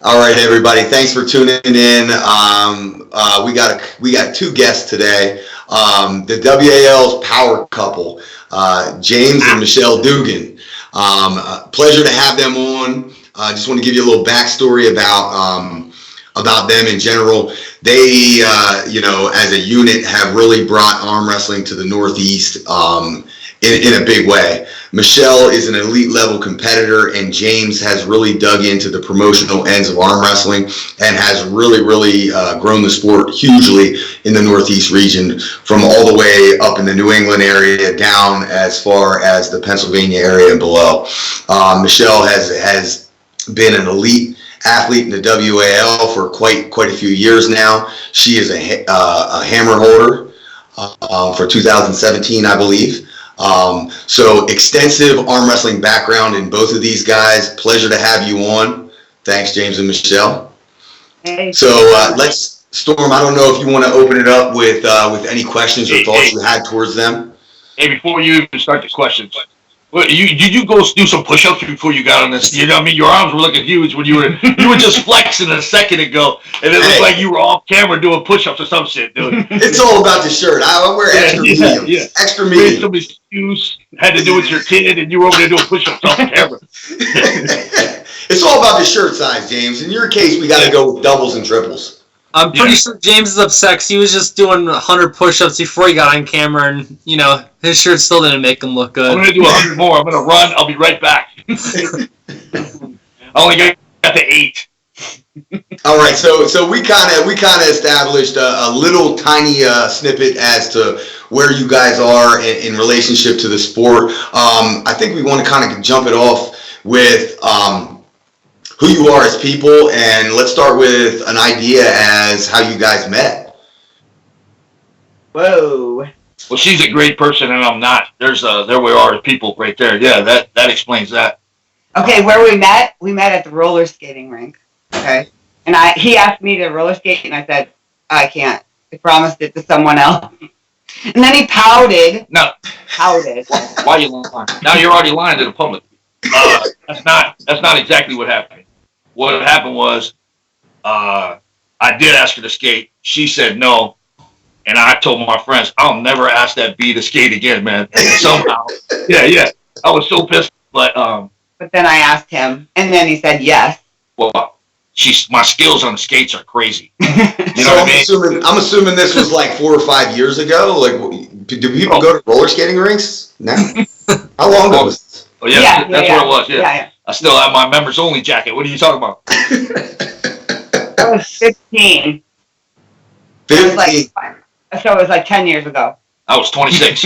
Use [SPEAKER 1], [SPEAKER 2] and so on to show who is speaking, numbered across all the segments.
[SPEAKER 1] All right, everybody. Thanks for tuning in. We got two guests today. The WAL's power couple, James and Michelle Dougan. Pleasure to have them on. Just want to give you a little backstory about them in general. They, as a unit, have really brought arm wrestling to the Northeast in a big way. Michelle is an elite level competitor, and James has really dug into the promotional ends of arm wrestling and has really grown the sport hugely in the Northeast region, from all the way up in the New England area down as far as the Pennsylvania area and below. Michelle has been an elite athlete in the WAL for quite a few years now. She is a hammer holder for 2017, I believe. So extensive arm wrestling background in both of these guys. Pleasure to have you on. Thanks, James and Michelle.
[SPEAKER 2] Hey.
[SPEAKER 1] So let's, Storm, I don't know if you want to open it up with any questions or thoughts you had towards them.
[SPEAKER 3] Hey, before you even start the questions, did you go do some push-ups before you got on this? You know what I mean? Your arms were looking huge when you were just flexing a second ago, and it looked like you were off camera doing push-ups or some shit, dude.
[SPEAKER 1] It's all about the shirt. I wear extra mediums.
[SPEAKER 3] Yeah.
[SPEAKER 1] Extra mediums.
[SPEAKER 3] Some excuse had to do with your kid, and you were over there doing push-ups off camera.
[SPEAKER 1] It's all about the shirt size, James. In your case, we got to go with doubles and triples.
[SPEAKER 4] I'm pretty sure James is upset because he was just doing 100 push-ups before he got on camera, and, his shirt still didn't make him look good.
[SPEAKER 3] I'm going to do 100 more. I'm going to run. I'll be right back. I only got to 8.
[SPEAKER 1] All right, so we kind of established a little tiny snippet as to where you guys are in relationship to the sport. I think we want to kind of jump it off with who you are as people, and let's start with an idea as how you guys met.
[SPEAKER 2] Whoa.
[SPEAKER 3] Well, she's a great person, and I'm not. There we are as people right there. Yeah, that explains that.
[SPEAKER 2] Okay, where we met at the roller skating rink. Okay. And he asked me to roller skate, and I said, I can't. I promised it to someone else. And then he pouted.
[SPEAKER 3] No.
[SPEAKER 2] Pouted.
[SPEAKER 3] Why are you lying? Now you're already lying to the public. That's not exactly what happened. What happened was, I did ask her to skate. She said no, and I told my friends, I'll never ask that B to skate again, man. And somehow, yeah, I was so pissed. But
[SPEAKER 2] then I asked him, and then he said yes.
[SPEAKER 3] Well, my skills on the skates are crazy. You know
[SPEAKER 1] So
[SPEAKER 3] what I mean?
[SPEAKER 1] I'm assuming this was like 4 or 5 years ago. Like, do people go to roller skating rinks now? How long ago was this?
[SPEAKER 3] Oh, yeah, that's what it was.
[SPEAKER 2] Yeah.
[SPEAKER 3] I still have my members only jacket. What are you talking about?
[SPEAKER 2] I was 15.
[SPEAKER 1] 15.
[SPEAKER 2] So it was like 10 years ago.
[SPEAKER 3] I was 26.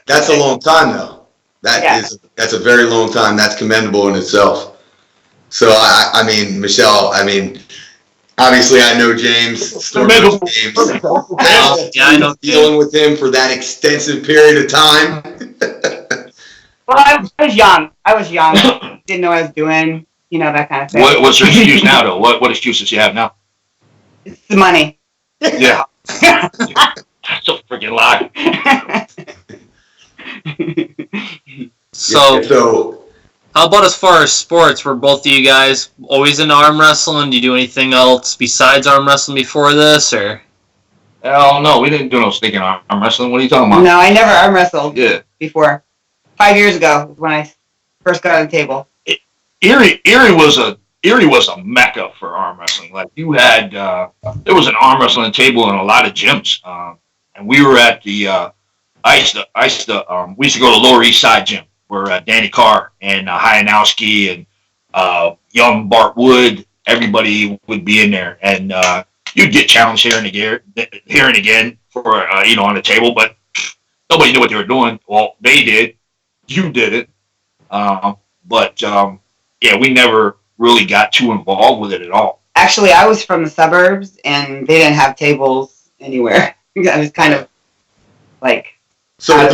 [SPEAKER 1] That's a long time, though. That's a very long time. That's commendable in itself. So I mean, Michelle, obviously I know James. Storm knows James. I know dealing with him for that extensive period of time.
[SPEAKER 2] Well, I was young. Didn't know what I was doing. That kind of thing.
[SPEAKER 3] What's your excuse now, though? What excuses you have now?
[SPEAKER 2] It's the money.
[SPEAKER 3] Yeah. That's a freaking lie.
[SPEAKER 4] So, how about as far as sports? Were both of you guys always into arm wrestling? Do you do anything else besides arm wrestling before this, or?
[SPEAKER 3] Oh, no, we didn't do no stinking arm wrestling. What are you talking about?
[SPEAKER 2] No, I never arm wrestled
[SPEAKER 3] before.
[SPEAKER 2] 5 years ago when I first got on the table.
[SPEAKER 3] Erie was a mecca for arm wrestling. Like, you had, there was an arm wrestling table in a lot of gyms. And we were at the, we used to go to Lower East Side Gym, where Danny Carr and Hyanowski and young Bart Wood, everybody would be in there. And you'd get challenged here and again for, on the table, but nobody knew what they were doing. Well, they did. You did it. Yeah, we never really got too involved with it at all.
[SPEAKER 2] Actually, I was from the suburbs, and they didn't have tables anywhere. I was kind of like.
[SPEAKER 1] So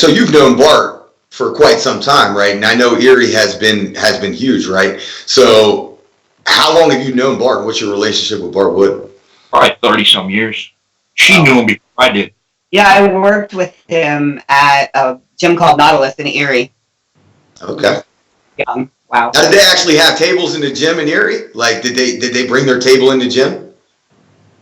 [SPEAKER 1] you've known Bart for quite some time, right? And I know Erie has been huge, right? So how long have you known Bart? What's your relationship with Bart Wood?
[SPEAKER 3] Probably 30-some years. She knew him before I did.
[SPEAKER 2] Yeah, I worked with him at a gym called Nautilus in Erie.
[SPEAKER 1] Okay.
[SPEAKER 2] Young. Wow.
[SPEAKER 1] Now, did they actually have tables in the gym in Erie? Like, did they bring their table in the gym?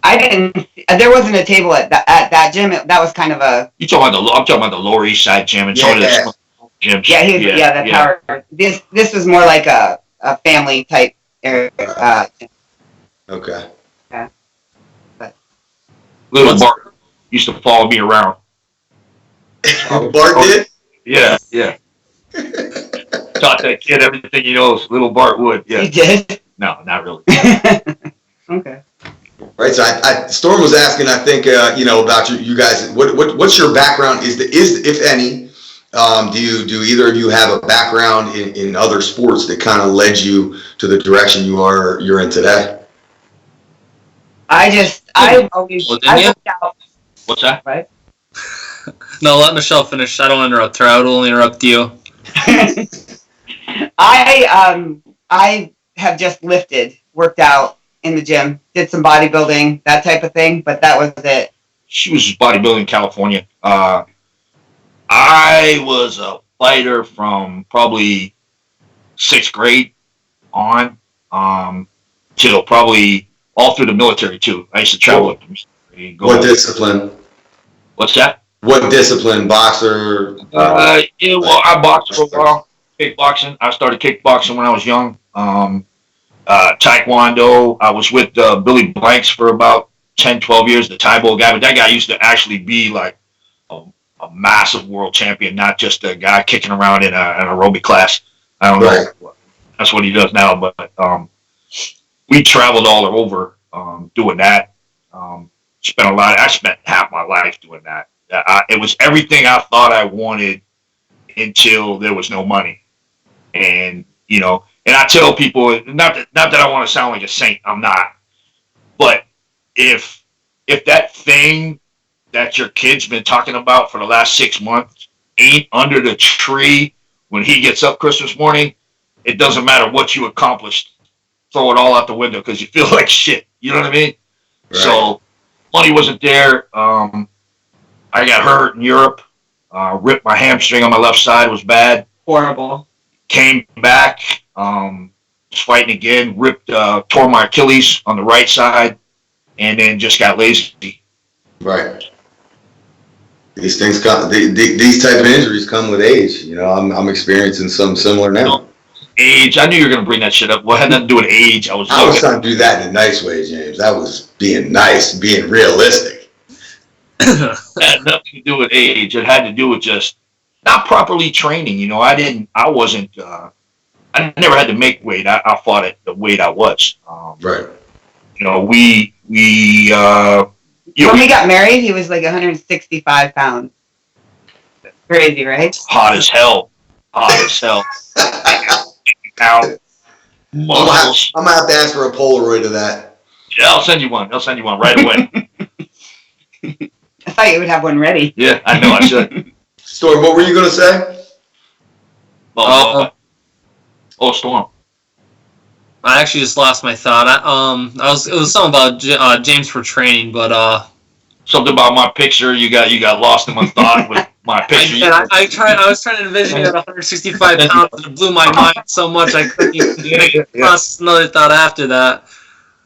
[SPEAKER 2] I didn't. There wasn't a table at that gym. That was kind of a.
[SPEAKER 3] I'm talking about the Lower East Side gym and some of the small gyms.
[SPEAKER 2] Yeah, the power. This was more like a family type area.
[SPEAKER 1] Okay.
[SPEAKER 2] Yeah. But
[SPEAKER 3] Little Bart used to follow me around.
[SPEAKER 1] Bart did?
[SPEAKER 3] Yeah. Taught that kid everything he knows. Little Bart would. Yeah.
[SPEAKER 2] he did.
[SPEAKER 3] No, not really.
[SPEAKER 2] Okay.
[SPEAKER 1] Right. So Storm was asking, I think, about you guys. What's your background? Is if any, do either of you have a background in other sports that kind of led you to the direction you're in today?
[SPEAKER 2] I always I worked out.
[SPEAKER 3] What's that?
[SPEAKER 2] Right.
[SPEAKER 4] No, let Michelle finish. I don't interrupt her. I will only interrupt you.
[SPEAKER 2] I have just worked out in the gym, did some bodybuilding, that type of thing, but that was it.
[SPEAKER 3] She was bodybuilding in California. I was a fighter from probably 6th grade on, till probably all through the military too. I used to travel with them.
[SPEAKER 1] What discipline?
[SPEAKER 3] What's that?
[SPEAKER 1] What discipline? Boxer?
[SPEAKER 3] I boxed for a while. Kickboxing. I started kickboxing when I was young. Taekwondo. I was with Billy Blanks for about 10, 12 years, the Taibo guy. But that guy used to actually be like a massive world champion, not just a guy kicking around in an aerobic class. I don't know. That's what he does now. But we traveled all over doing that. I spent half my life doing that. It was everything I thought I wanted until there was no money. And, and I tell people, not that I want to sound like a saint, I'm not. But if that thing that your kid's been talking about for the last 6 months ain't under the tree when he gets up Christmas morning, it doesn't matter what you accomplished. Throw it all out the window because you feel like shit. You know what I mean? Right. So money wasn't there. I got hurt in Europe. Ripped my hamstring on my left side. It was bad.
[SPEAKER 2] Horrible.
[SPEAKER 3] Came back. Was fighting again. Tore my Achilles on the right side, and then just got lazy.
[SPEAKER 1] Right. These things come. These type of injuries come with age. I'm experiencing something similar now.
[SPEAKER 3] Age. I knew you were going to bring that shit up. Well, it had nothing to do with age. I was
[SPEAKER 1] trying to do that in a nice way, James. That was being nice, being realistic.
[SPEAKER 3] It had nothing to do with age. It had to do with just not properly training. I never had to make weight. I fought at the weight I was.
[SPEAKER 1] Right.
[SPEAKER 3] When
[SPEAKER 2] we got married, he was like 165 pounds. That's crazy, right?
[SPEAKER 3] Hot as hell. Out.
[SPEAKER 1] I'm gonna have to ask for a Polaroid of that.
[SPEAKER 3] Yeah, I'll send you one right away.
[SPEAKER 2] I thought you would have one ready.
[SPEAKER 3] Yeah, I know I should.
[SPEAKER 1] Storm, what were you gonna say?
[SPEAKER 3] Storm.
[SPEAKER 4] I actually just lost my thought. It was something about James for training, but
[SPEAKER 3] something about my picture. You got lost in my thought with my picture.
[SPEAKER 4] I was trying to envision you at 165 pounds, and it blew my mind so much I couldn't even process another thought after that.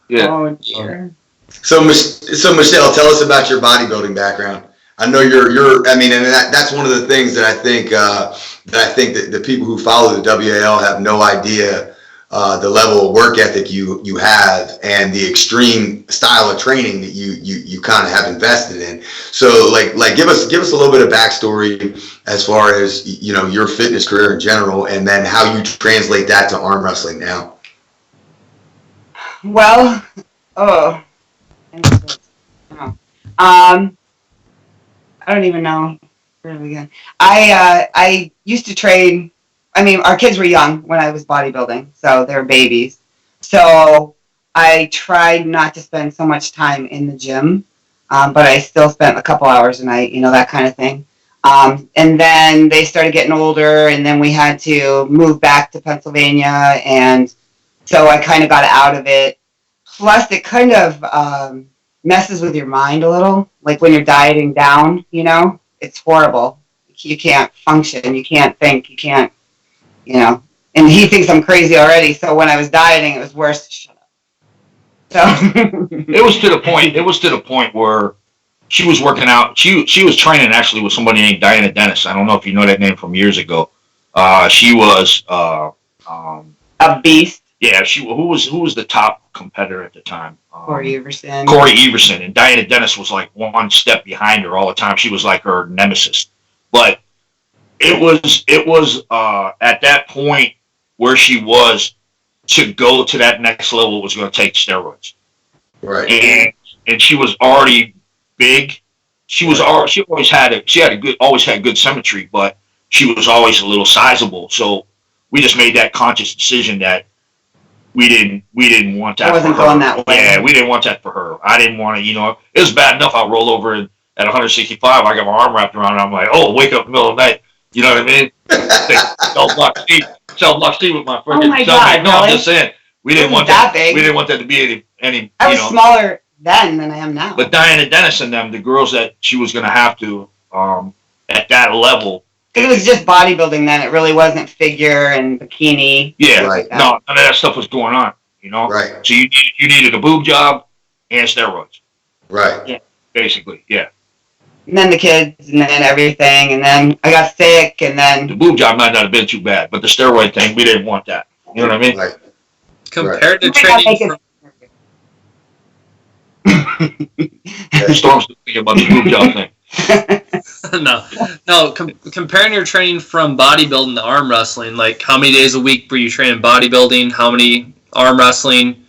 [SPEAKER 3] Yeah.
[SPEAKER 2] Oh dear.
[SPEAKER 1] So Michelle, tell us about your bodybuilding background. I know you're. I mean, and that's one of the things that I think that the people who follow the WAL have no idea the level of work ethic you have and the extreme style of training that you kind of have invested in. So like give us a little bit of backstory as far as your fitness career in general, and then how you translate that to arm wrestling now.
[SPEAKER 2] Well, I don't even know where to begin. I used to train. I mean, our kids were young when I was bodybuilding, so they were babies. So I tried not to spend so much time in the gym, but I still spent a couple hours a night, that kind of thing. And then they started getting older, and then we had to move back to Pennsylvania, and so I kind of got out of it. Plus, it kind of messes with your mind a little. Like when you're dieting down, it's horrible. You you can't function, you can't think, you can't, you know. And he thinks I'm crazy already. So when I was dieting, it was worse. Shut up. So
[SPEAKER 3] It was to the point. It was to the point where she was working out. She was training actually with somebody named Diana Dennis. I don't know if you know that name from years ago. She was
[SPEAKER 2] a beast.
[SPEAKER 3] yeah. Who was the top competitor at the time?
[SPEAKER 2] Corey Everson.
[SPEAKER 3] Corey Everson, and Diana Dennis was like one step behind her all the time. She was like her nemesis. But it was at that point where she was to go to that next level was going to take steroids.
[SPEAKER 1] Right.
[SPEAKER 3] And she was already big. She always had good symmetry, but she was always a little sizable. So we just made that conscious decision that we didn't want that.
[SPEAKER 2] I wasn't
[SPEAKER 3] for her.
[SPEAKER 2] going that way.
[SPEAKER 3] Yeah, we didn't want that for her. I didn't want to. It was bad enough. I roll over at 165. I got my arm wrapped around. And I'm like, oh, wake up in the middle of the night. You know what I mean? Cell block Steve with my freaking.
[SPEAKER 2] Oh my God,
[SPEAKER 3] no,
[SPEAKER 2] really?
[SPEAKER 3] I'm just saying we didn't want
[SPEAKER 2] that
[SPEAKER 3] that.
[SPEAKER 2] big.
[SPEAKER 3] We didn't want that to be any.
[SPEAKER 2] I was smaller then than I am now.
[SPEAKER 3] But Diana Dennis and them, the girls that she was going to have to at that level.
[SPEAKER 2] Because it was just bodybuilding then. It really wasn't figure and bikini.
[SPEAKER 3] Yeah,
[SPEAKER 1] Right.
[SPEAKER 3] No, none of that stuff was going on.
[SPEAKER 1] Right.
[SPEAKER 3] So you needed a boob job and steroids.
[SPEAKER 1] Right.
[SPEAKER 2] Yeah.
[SPEAKER 3] Basically, yeah.
[SPEAKER 2] And then the kids, and then everything, and then I got sick, and then
[SPEAKER 3] The boob job might not have been too bad, but the steroid thing, we didn't want that. You know what I mean?
[SPEAKER 1] Right.
[SPEAKER 4] Compared to
[SPEAKER 2] I gotta
[SPEAKER 4] training
[SPEAKER 2] make
[SPEAKER 4] from
[SPEAKER 3] Storm's still thinking about the boob job thing.
[SPEAKER 4] comparing your training from bodybuilding to arm wrestling, like how many days a week were you training bodybuilding? How many arm wrestling?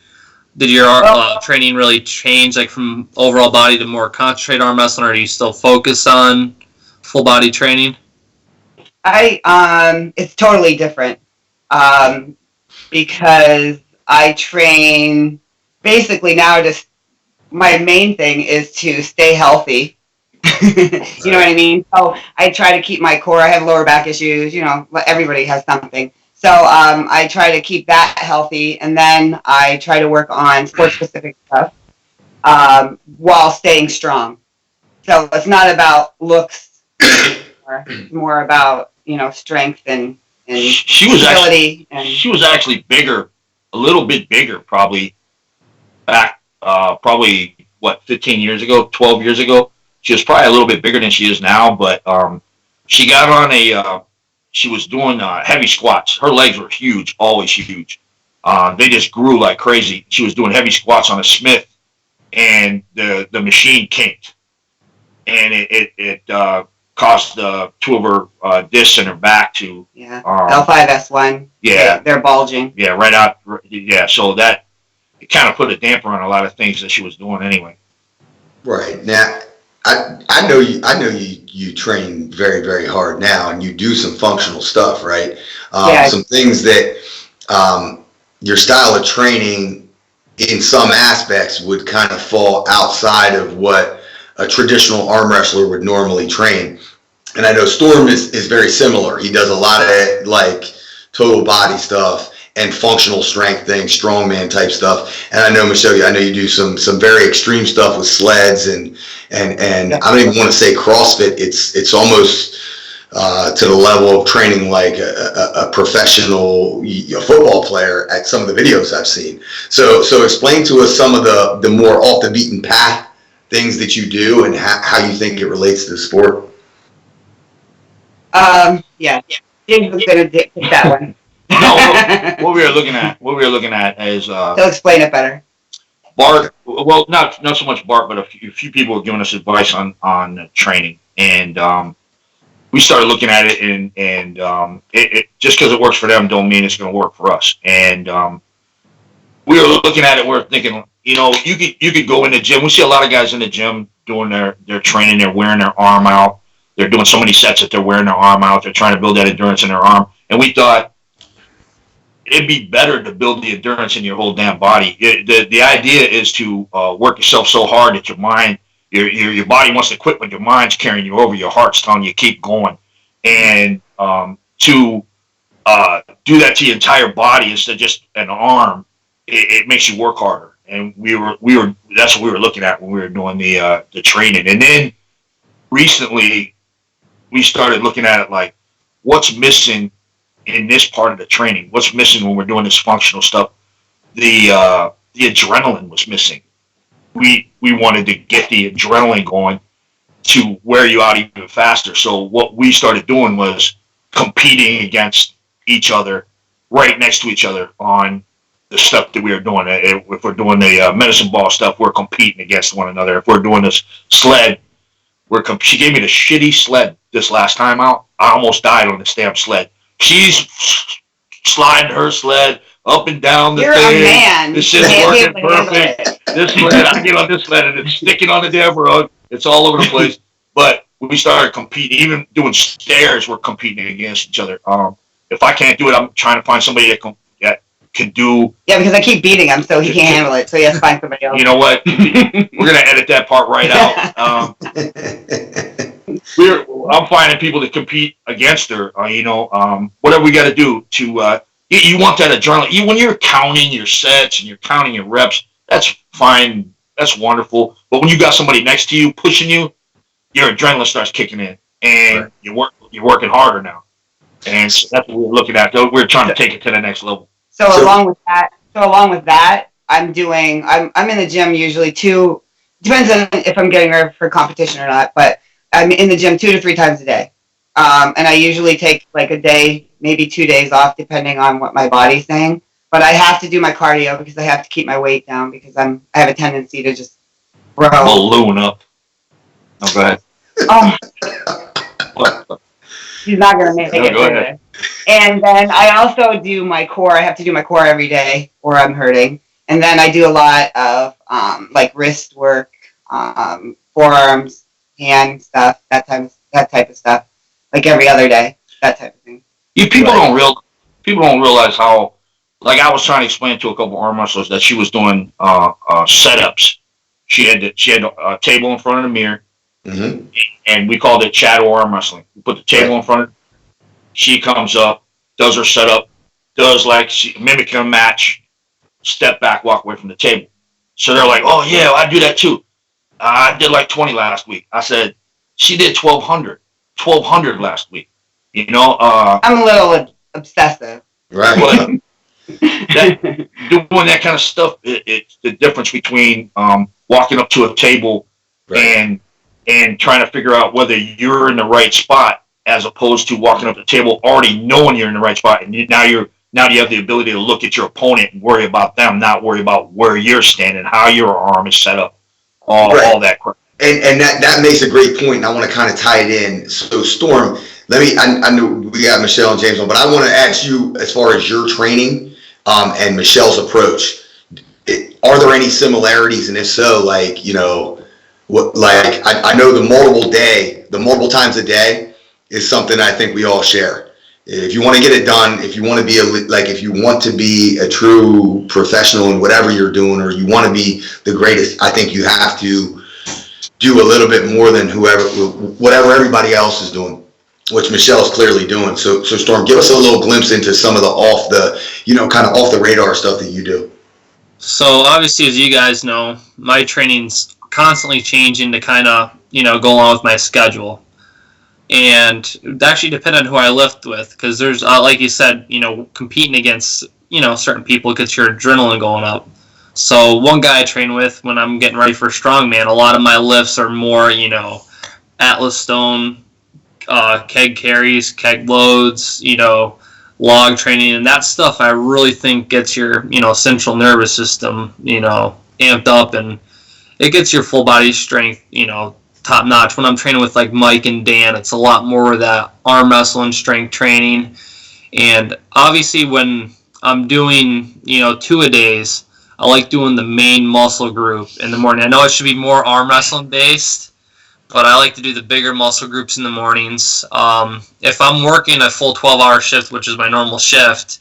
[SPEAKER 4] Did your training really change, like from overall body to more concentrated arm wrestling, or do you still focus on full body training?
[SPEAKER 2] it's totally different because I train basically now. Just my main thing is to stay healthy. You know what I mean? So I try to keep my core. I have lower back issues. Everybody has something. So I try to keep that healthy, and then I try to work on sport-specific stuff while staying strong. So it's not about looks, it's more about strength and
[SPEAKER 3] She was
[SPEAKER 2] agility.
[SPEAKER 3] she was actually bigger, a little bit bigger, probably back, 15 years ago, 12 years ago. She was probably a little bit bigger than she is now, but she got on she was doing heavy squats. Her legs were huge, always huge. They just grew like crazy. She was doing heavy squats on a Smith, and the machine kinked, and it caused two of her discs in her back to
[SPEAKER 2] L5S1.
[SPEAKER 3] Yeah,
[SPEAKER 2] they're bulging.
[SPEAKER 3] Yeah, right out. Yeah, so that it kind of put a damper on a lot of things that she was doing anyway.
[SPEAKER 1] Right. Now, I know you train very, very hard now, and you do some functional stuff, right? Some things that your style of training in some aspects would kind of fall outside of what a traditional arm wrestler would normally train. And I know Storm is very similar. He does a lot of like total body stuff and functional strength things, strongman type stuff. And I know, Michelle, I know you do some very extreme stuff with sleds and I don't even want to say CrossFit. It's almost to the level of training like a professional football player at some of the videos I've seen. So explain to us some of the more off the beaten path things that you do and how you think it relates to the sport.
[SPEAKER 2] Yeah. James was going to pick that one.
[SPEAKER 3] No, what we were looking at is
[SPEAKER 2] He'll explain it better.
[SPEAKER 3] Bart. Well, not so much Bart, but a few people have given us advice on training, and we started looking at it, and it just because it works for them don't mean it's going to work for us. And we were looking at it, we're thinking, you could go in the gym. We see a lot of guys in the gym doing their training. They're wearing their arm out. They're doing so many sets that they're wearing their arm out. They're trying to build that endurance in their arm. And we thought it'd be better to build the endurance in your whole damn body. The idea is to work yourself so hard that your mind, your body wants to quit when your mind's carrying you over. Your heart's telling you keep going. And to do that to your entire body instead of just an arm, it makes you work harder. And we were that's what we were looking at when we were doing the training. And then recently, we started looking at it like, what's missing in this part of the training? What's missing when we're doing this functional stuff? The adrenaline was missing. We wanted to get the adrenaline going to wear you out even faster. So what we started doing was competing against each other, right next to each other on the stuff that we were doing. If we're doing the medicine ball stuff, we're competing against one another. If we're doing this sled, she gave me the shitty sled this last time out. I almost died on the damn sled. She's sliding her sled up and down the
[SPEAKER 2] You're
[SPEAKER 3] thing.
[SPEAKER 2] a man.
[SPEAKER 3] This shit's working perfect. This sled, I get on this sled and it's sticking on the damn road. It's all over the place. But we started competing, even doing stairs, we're competing against each other. If I can't do it, I'm trying to find somebody that can do.
[SPEAKER 2] Yeah, because I keep beating him, so he can't handle it. So he has to find somebody else.
[SPEAKER 3] You know what? We're gonna edit that part right out. I'm finding people to compete against her. Whatever we got to do to. You want that adrenaline. When you're counting your sets and you're counting your reps, that's fine. That's wonderful. But when you got somebody next to you pushing you, your adrenaline starts kicking in, and right. You're working harder now. And so that's what we're looking at. We're trying to take it to the next level.
[SPEAKER 2] So along with that, I'm in the gym usually depends on if I'm getting ready for competition or not, but I'm in the gym 2 to 3 times a day. And I usually take like a day, maybe 2 days off, depending on what my body's saying. But I have to do my cardio because I have to keep my weight down because I have a tendency to just grow.
[SPEAKER 3] Balloon up. Oh, go ahead.
[SPEAKER 2] Oh. He's not going to make it through this. And then I also do my core. I have to do my core every day or I'm hurting. And then I do a lot of like wrist work, forearms, hand stuff, that type of stuff. Like every other day, that type of thing.
[SPEAKER 3] People don't realize how. Like I was trying to explain to a couple arm wrestlers that she was doing setups. She had a table in front of the mirror, and we called it shadow arm wrestling. We put the table in front of her. She comes up, does her setup, mimicking a match, step back, walk away from the table. So they're like, oh yeah, I do that too. I did like 20 last week. I said, she did 1,200 last week.
[SPEAKER 2] I'm a little obsessive.
[SPEAKER 1] Right.
[SPEAKER 3] Doing that kind of stuff, it's the difference between walking up to a table and trying to figure out whether you're in the right spot as opposed to walking up to the table already knowing you're in the right spot, and now you have the ability to look at your opponent and worry about them, not worry about where you're standing, how your arm is set up, all that crap.
[SPEAKER 1] And that makes a great point, and I want to kind of tie it in. So Storm, I know we got Michelle and James on, but I want to ask you, as far as your training and Michelle's approach, are there any similarities? And if so, I know the multiple times a day is something I think we all share. If you want to get it done, if you want to be if you want to be a true professional in whatever you're doing, or you want to be the greatest, I think you have to do a little bit more than whatever everybody else is doing, which Michelle's clearly doing. So Storm, give us a little glimpse into some of the off the radar stuff that you do.
[SPEAKER 4] So obviously, as you guys know, my training's constantly changing to kind of, go along with my schedule. And it actually depends on who I lift with, because there's, like you said, competing against, certain people gets your adrenaline going up. So one guy I train with, when I'm getting ready for strongman, a lot of my lifts are more, Atlas stone, keg carries, keg loads, log training, and that stuff I really think gets your, central nervous system, amped up, and it gets your full body strength, top notch. When I'm training with like Mike and Dan, it's a lot more of that arm wrestling strength training. And obviously when I'm doing, 2-a-days, I like doing the main muscle group in the morning. I know it should be more arm wrestling based, but I like to do the bigger muscle groups in the mornings. If I'm working a full 12-hour shift, which is my normal shift,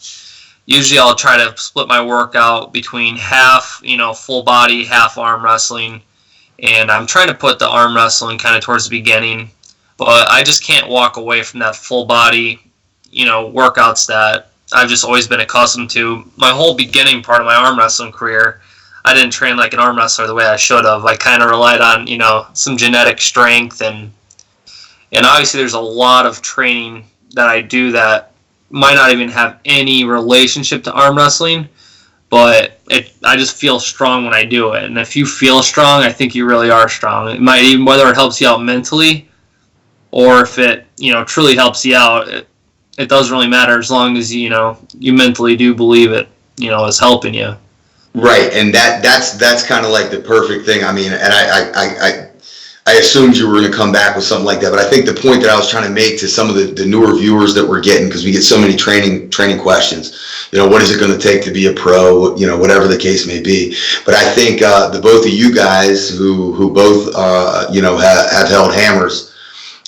[SPEAKER 4] usually I'll try to split my workout between half, full body, half arm wrestling. And I'm trying to put the arm wrestling kind of towards the beginning, but I just can't walk away from that full body, workouts that I've just always been accustomed to. My whole beginning part of my arm wrestling career, I didn't train like an arm wrestler the way I should have. I kind of relied on, some genetic strength, and And obviously there's a lot of training that I do that might not even have any relationship to arm wrestling, but I just feel strong when I do it. And if you feel strong, I think you really are strong. It might even, whether it helps you out mentally or if it, truly helps you out, it doesn't really matter as long as, you mentally do believe it, is helping you.
[SPEAKER 1] Right, and that's kind of like the perfect thing. I mean, and I assumed you were going to come back with something like that, but I think the point that I was trying to make to some of the newer viewers that we're getting, because we get so many training questions, what is it going to take to be a pro, whatever the case may be. But I think the both of you guys who both have held hammers,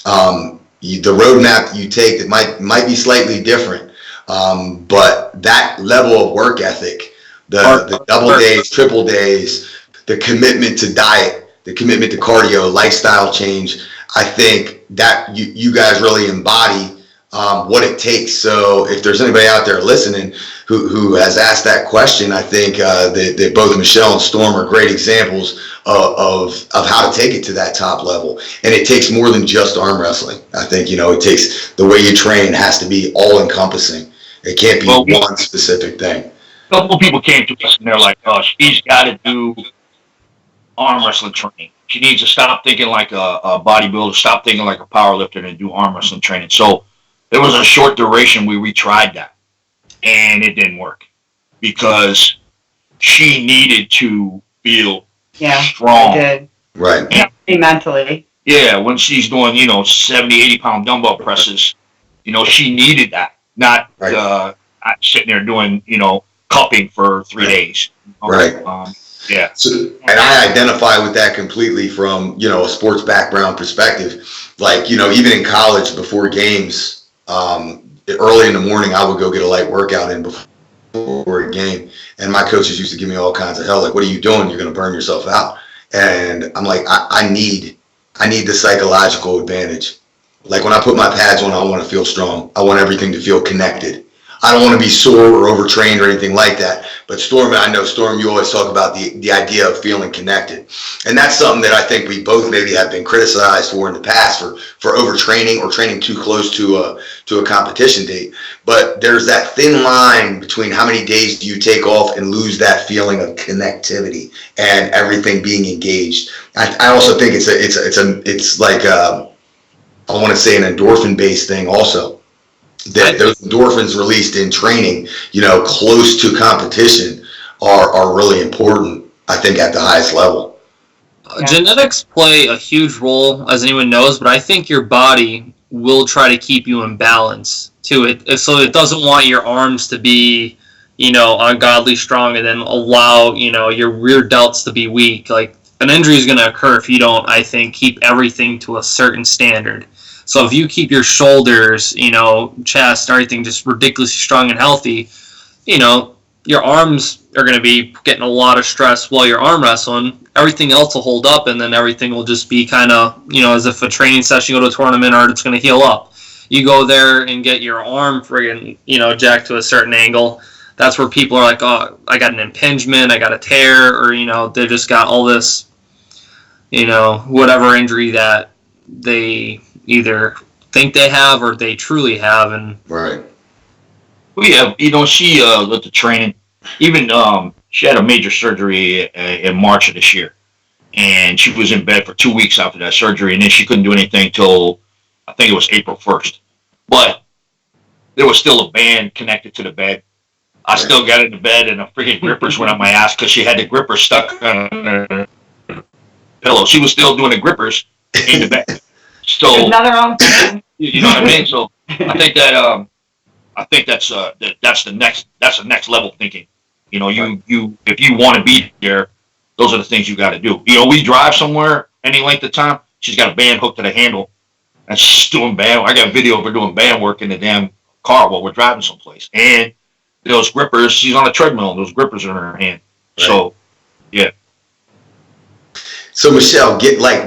[SPEAKER 1] the roadmap you take that might be slightly different, but that level of work ethic, the double days, triple days, the commitment to diet, the commitment to cardio, lifestyle change, I think that you guys really embody what it takes. So if there's anybody out there listening who has asked that question, I think that both Michelle and Storm are great examples of how to take it to that top level. And it takes more than just arm wrestling. I think, it takes, the way you train has to be all encompassing. It can't be one specific thing.
[SPEAKER 3] A couple people came to us and they're like, "Oh, she's got to do arm wrestling training. She needs to stop thinking like a bodybuilder, stop thinking like a powerlifter, and do arm wrestling training." So there was a short duration where we tried that, and it didn't work because she needed to feel strong.
[SPEAKER 2] I did.
[SPEAKER 1] Right.
[SPEAKER 2] Mentally.
[SPEAKER 3] Yeah, when she's doing 70, 80-pound dumbbell presses, she needed that, not sitting there doing cupping for 3 days.
[SPEAKER 1] Right.
[SPEAKER 3] Yeah.
[SPEAKER 1] So, and I identify with that completely from, a sports background perspective. Like, even in college before games, early in the morning, I would go get a light workout in before a game. And my coaches used to give me all kinds of hell. Like, what are you doing? You're going to burn yourself out. And I'm like, I need the psychological advantage. Like when I put my pads on, I want to feel strong. I want everything to feel connected. I don't want to be sore or overtrained or anything like that. But Storm, I know Storm, you always talk about the idea of feeling connected. And that's something that I think we both maybe have been criticized for in the past for overtraining or training too close to a competition date. But there's that thin line between how many days do you take off and lose that feeling of connectivity and everything being engaged. I also think it's like I want to say an endorphin based thing also. That those endorphins released in training, close to competition are really important, I think, at the highest level.
[SPEAKER 4] Genetics play a huge role, as anyone knows, but I think your body will try to keep you in balance too. So it doesn't want your arms to be, ungodly strong and then allow, your rear delts to be weak. Like an injury is going to occur if you don't, I think, keep everything to a certain standard. So if you keep your shoulders, chest, everything just ridiculously strong and healthy, your arms are going to be getting a lot of stress while you're arm wrestling. Everything else will hold up, and then everything will just be kind of, as if a training session, you go to a tournament, or it's going to heal up. You go there and get your arm friggin', jacked to a certain angle. That's where people are like, oh, I got an impingement, I got a tear, or, they just got all this, whatever injury that they either think they have or they truly have. And
[SPEAKER 1] right.
[SPEAKER 3] We have, she with the training, even she had a major surgery in March of this year, and she was in bed for 2 weeks after that surgery, and then she couldn't do anything till I think it was April 1st. But there was still a band connected to the bed. I still got in the bed, and the freaking grippers went on my ass because she had the grippers stuck on her pillow. She was still doing the grippers in the bed. So
[SPEAKER 2] another own thing.
[SPEAKER 3] You know what I mean? So I think that's the next level thinking. You if you want to be there, those are the things you got to do. We drive somewhere any length of time. She's got a band hooked to the handle, and she's doing band. I got a video of her doing band work in the damn car while we're driving someplace. And those grippers, she's on a treadmill, and those grippers are in her hand. Right. So, yeah.
[SPEAKER 1] So Michelle,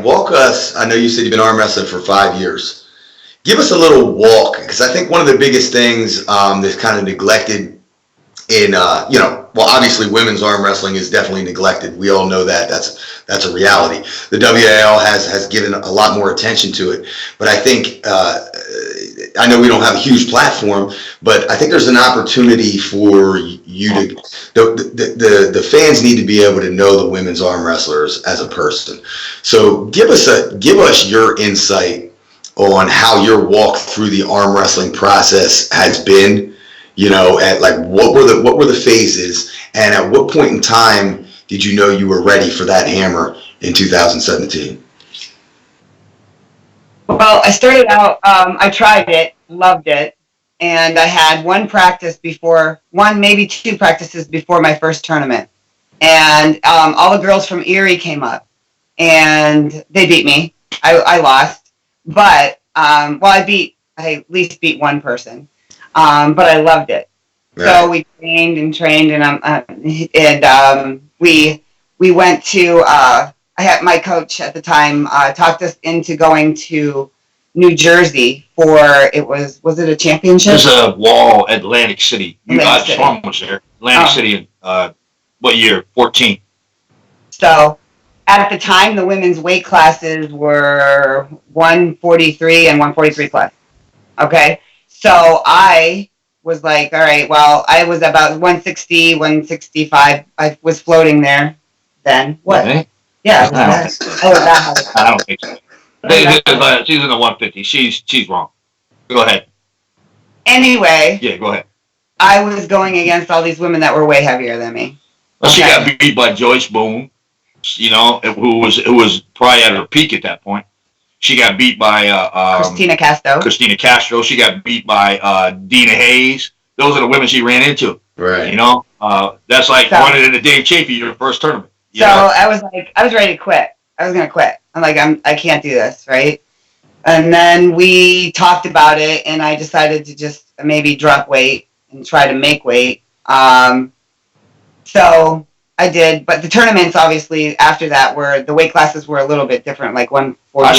[SPEAKER 1] walk us. I know you said you've been arm wrestling for 5 years. Give us a little walk, because I think one of the biggest things that's kind of neglected well, obviously women's arm wrestling is definitely neglected. We all know that. That's a reality. The WAL has given a lot more attention to it, but I think I know we don't have a huge platform, but I think there's an opportunity for you to the fans need to be able to know the women's arm wrestlers as a person. So give us your insight on how your walk through the arm wrestling process has been. At like what were the phases, and at what point in time did you know you were ready for that hammer in 2017?
[SPEAKER 2] Well, I started out, I tried it, loved it, and I had maybe two practices before my first tournament. And all the girls from Erie came up, and they beat me. I lost, but, I at least beat one person. But I loved it. Right. So we trained, and we went to. I had my coach at the time talked us into going to New Jersey for was it a championship?
[SPEAKER 3] It was a WAL Atlantic City. Sean was there. Atlantic City in what year? 14.
[SPEAKER 2] So at the time, the women's weight classes were 143 and 143 plus. Okay. So I was like, all right, well, I was about 160, 165. I was floating there then. What?
[SPEAKER 3] Okay.
[SPEAKER 2] Yeah.
[SPEAKER 3] I don't think so. She's in the 150. She's wrong. Go ahead.
[SPEAKER 2] Anyway.
[SPEAKER 3] Yeah, go ahead.
[SPEAKER 2] I was going against all these women that were way heavier than me.
[SPEAKER 3] Well, she got beat by Joyce Boone, who was probably at her peak at that point. She got beat by
[SPEAKER 2] Christina
[SPEAKER 3] Castro. She got beat by Dina Hayes. Those are the women she ran into.
[SPEAKER 1] Right.
[SPEAKER 3] That's like running into Dave Chafee your first tournament.
[SPEAKER 2] I was ready to quit. I was gonna quit. I'm like, I can't do this, right? And then we talked about it, and I decided to just maybe drop weight and try to make weight. So I did, but the tournaments obviously after that the weight classes were a little bit different, like 148.
[SPEAKER 3] I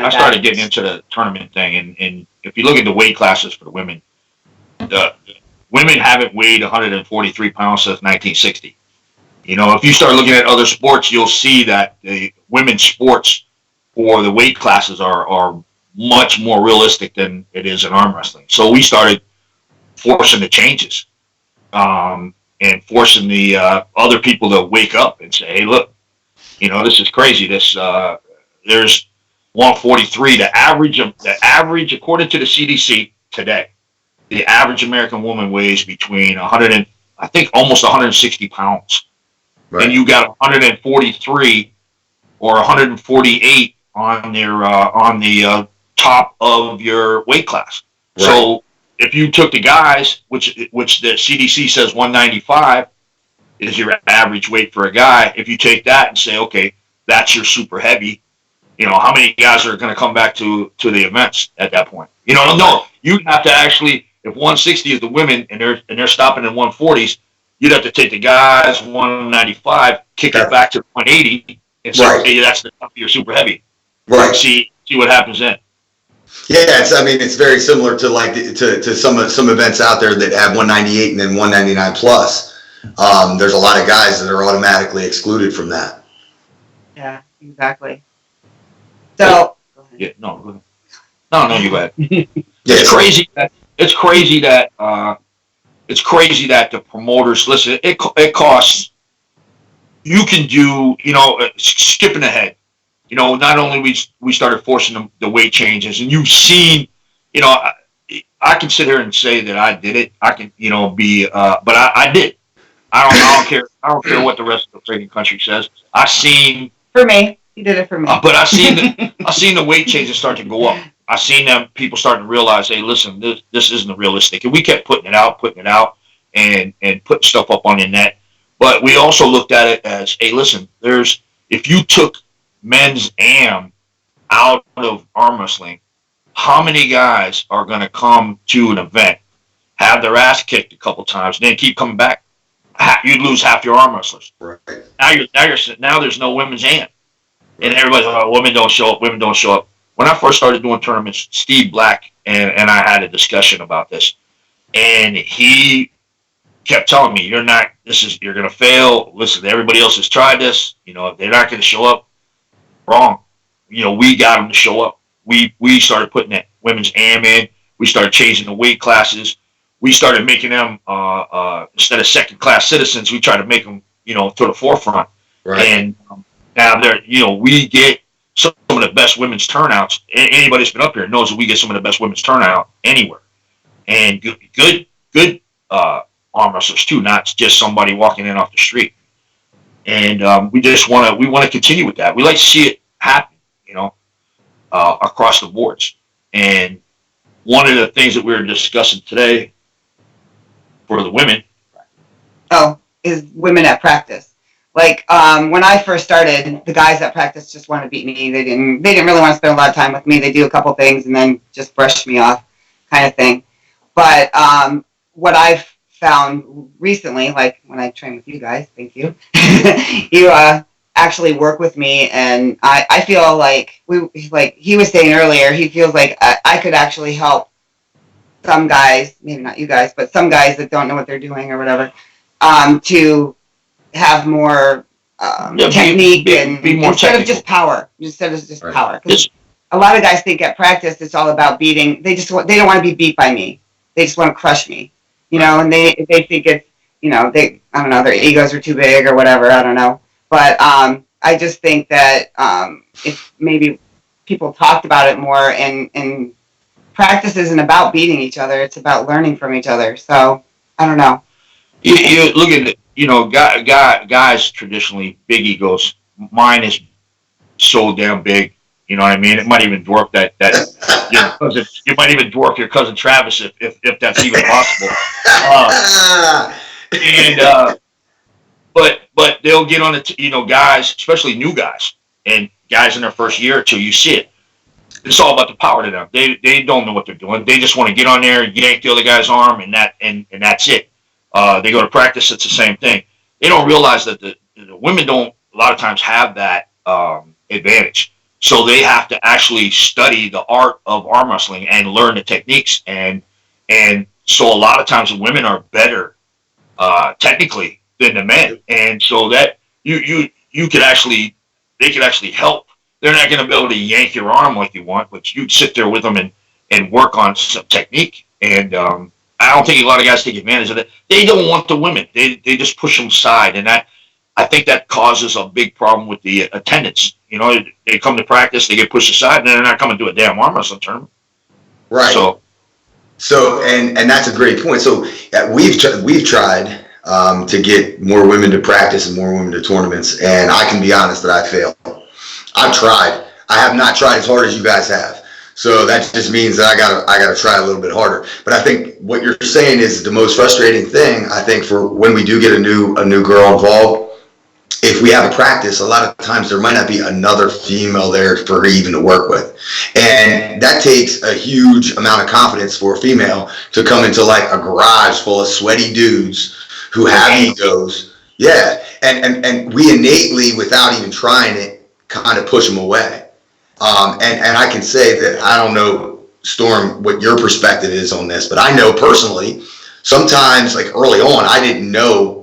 [SPEAKER 3] started getting into the tournament thing, and if you look at the weight classes for the women haven't weighed 143 pounds since 1960. If you start looking at other sports, you'll see that the women's sports for the weight classes are much more realistic than it is in arm wrestling. So we started forcing the changes. And forcing the other people to wake up and say, hey, look, this is crazy. There's 143. The average, according to the CDC today, the average American woman weighs between 100 and I think almost 160 pounds. Right. And you got 143 or 148 on the top of your weight class. Right. So if you took the guys, which the CDC says 195 is your average weight for a guy, if you take that and say, okay, that's your super heavy, how many guys are going to come back to the events at that point? No, you have to actually, if 160 is the women and they're stopping in 140s, you'd have to take the guys 195, kick it back to 180, and say, right. Hey, that's the top of your super heavy. Right. See what happens then.
[SPEAKER 1] Yeah, it's very similar to like to some events out there that have 198 and then 199 plus. There's a lot of guys that are automatically excluded from that.
[SPEAKER 2] Yeah, exactly. So.
[SPEAKER 3] Yeah, no, go ahead. No, you go ahead. It's crazy that the promoters listen. It costs. You can do skipping ahead. Not only we started forcing the weight changes, and you've seen, I can sit here and say that I did it. I can, but I did. I don't care. I don't care what the rest of the freaking country says.
[SPEAKER 2] For me, he did it for me.
[SPEAKER 3] But I seen the weight changes start to go up. I seen people starting to realize, hey, listen, this isn't realistic, and we kept putting it out, and putting stuff up on the net. But we also looked at it as, hey, listen, if you took men's AM out of arm wrestling, how many guys are going to come to an event, have their ass kicked a couple times, and then keep coming back? You'd lose half your arm wrestlers.
[SPEAKER 1] Right.
[SPEAKER 3] Now there's no women's AM, and everybody's like, oh, women don't show up. When I first started doing tournaments, Steve Black and I had a discussion about this, and he kept telling me, you're going to fail. Listen, everybody else has tried this. You know, if they're not going to show up, wrong. You know, we got them to show up. We started putting that women's AM in. We started changing the weight classes. We started making them, instead of second class citizens, we tried to make them, you know, to the forefront.
[SPEAKER 1] Right.
[SPEAKER 3] And now they're, you know, we get some of the best women's turnouts. Anybody that's been up here knows that we get some of the best women's turnout anywhere. And good arm wrestlers too, not just somebody walking in off the street. And we want to continue with that. We like to see it happen, you know, across the boards. And one of the things that we were discussing today for the women.
[SPEAKER 2] Is women at practice. Like when I first started, the guys at practice just want to beat me. They didn't really want to spend a lot of time with me. They do a couple things and then just brush me off, kind of thing. But what I've found recently, like when I train with you guys, thank you, you actually work with me, and I feel like he was saying earlier, he feels like I could actually help some guys, maybe not you guys, but some guys that don't know what they're doing or whatever, to have more technique and
[SPEAKER 3] be more
[SPEAKER 2] instead
[SPEAKER 3] technical.
[SPEAKER 2] of just power.
[SPEAKER 1] Right.
[SPEAKER 2] Power. 'Cause a lot of guys think at practice it's all about beating. They don't want to be beat by me. They just want to crush me, you know. And they think it's, you know, I don't know, their egos are too big or whatever. I don't know. But I just think that if maybe people talked about it more, and practice isn't about beating each other. It's about learning from each other. So I don't know.
[SPEAKER 3] You look at it, you know, guys traditionally big egos. Mine is so damn big. You know what I mean? It might even dwarf that you might even dwarf your cousin Travis if that's even possible. But they'll get on the you know, guys, especially new guys and guys in their first year or two. You see it. It's all about the power to them. They don't know what they're doing. They just want to get on there, yank the other guy's arm, and that's it. They go to practice. It's the same thing. They don't realize that the women don't a lot of times have that advantage. So they have to actually study the art of arm wrestling and learn the techniques. And so a lot of times the women are better technically than the men. And so that they could actually help. They're not going to be able to yank your arm like you want, but you sit there with them and work on some technique. And I don't think a lot of guys take advantage of it. They don't want the women. They just push them aside. And I think that causes a big problem with the attendance. You know, they come to practice, they get pushed aside, and they're not coming to a damn arm wrestling tournament.
[SPEAKER 1] Right. So and that's a great point. So we've tried to get more women to practice and more women to tournaments, and I can be honest that I failed. I've tried. I have not tried as hard as you guys have. So that just means that I gotta try a little bit harder. But I think what you're saying is the most frustrating thing. I think for when we do get a new girl involved, if we have a practice, a lot of times there might not be another female there for her even to work with. And that takes a huge amount of confidence for a female to come into like a garage full of sweaty dudes who have egos. Yeah. And we innately, without even trying it, kind of push them away. And I can say that I don't know, Storm, what your perspective is on this, but I know personally, sometimes like early on, I didn't know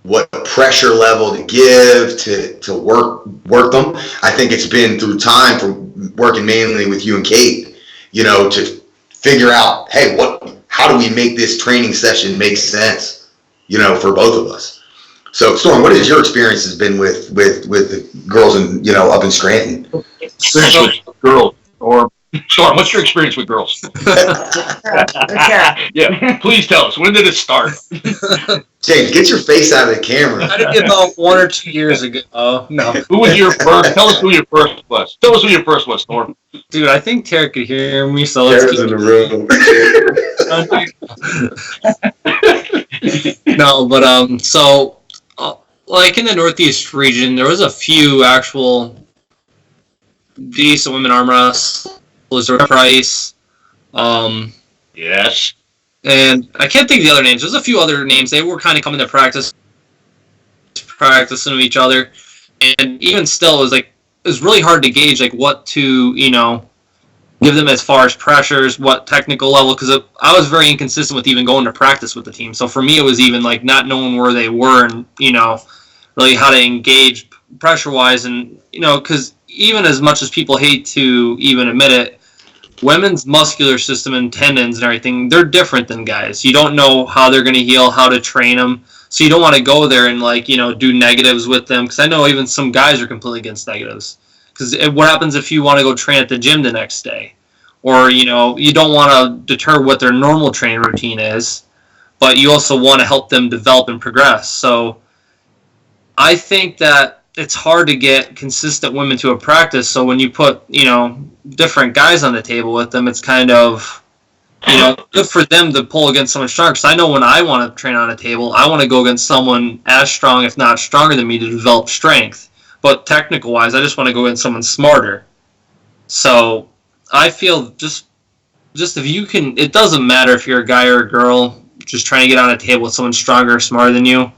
[SPEAKER 1] what pressure level to give to work them. I think it's been through time from working mainly with you and Kate, you know, to figure out, hey, how do we make this training session make sense, you know, for both of us. So Storm, what has your experiences been with the girls in, you know, up in Scranton?
[SPEAKER 3] Experience with girls, or Storm, what's your experience with girls? Yeah, please tell us. When did it start?
[SPEAKER 1] James, get your face out of the camera.
[SPEAKER 4] I did about 1 or 2 years ago. Oh, no.
[SPEAKER 3] Who was your first? Tell us who your first was. Tell us who your first was, Storm.
[SPEAKER 4] Dude, I think Tara could hear me, so let's
[SPEAKER 1] Tara's in the room.
[SPEAKER 4] No, but so like in the Northeast region, there was a few actual decent women arm wrestlers. Price.
[SPEAKER 3] Yes.
[SPEAKER 4] And I can't think of the other names. There's a few other names. They were kind of coming to practicing with each other, and even still, it was really hard to gauge like what to, you know, give them as far as pressures, what technical level, because I was very inconsistent with even going to practice with the team. So for me, it was even like not knowing where they were and, really how to engage pressure-wise. And, because even as much as people hate to even admit it, women's muscular system and tendons and everything, they're different than guys. You don't know how they're going to heal, how to train them. So you don't want to go there and, do negatives with them. Because I know even some guys are completely against negatives. Because what happens if you want to go train at the gym the next day? Or, you don't want to deter what their normal training routine is, but you also want to help them develop and progress. So I think that it's hard to get consistent women to a practice. So when you put, different guys on the table with them, it's kind of, good for them to pull against someone stronger. Because I know when I want to train on a table, I want to go against someone as strong, if not stronger than me, to develop strength. But technical-wise, I just want to go against someone smarter. So I feel just if you can, it doesn't matter if you're a guy or a girl, just trying to get on a table with someone stronger or smarter than you.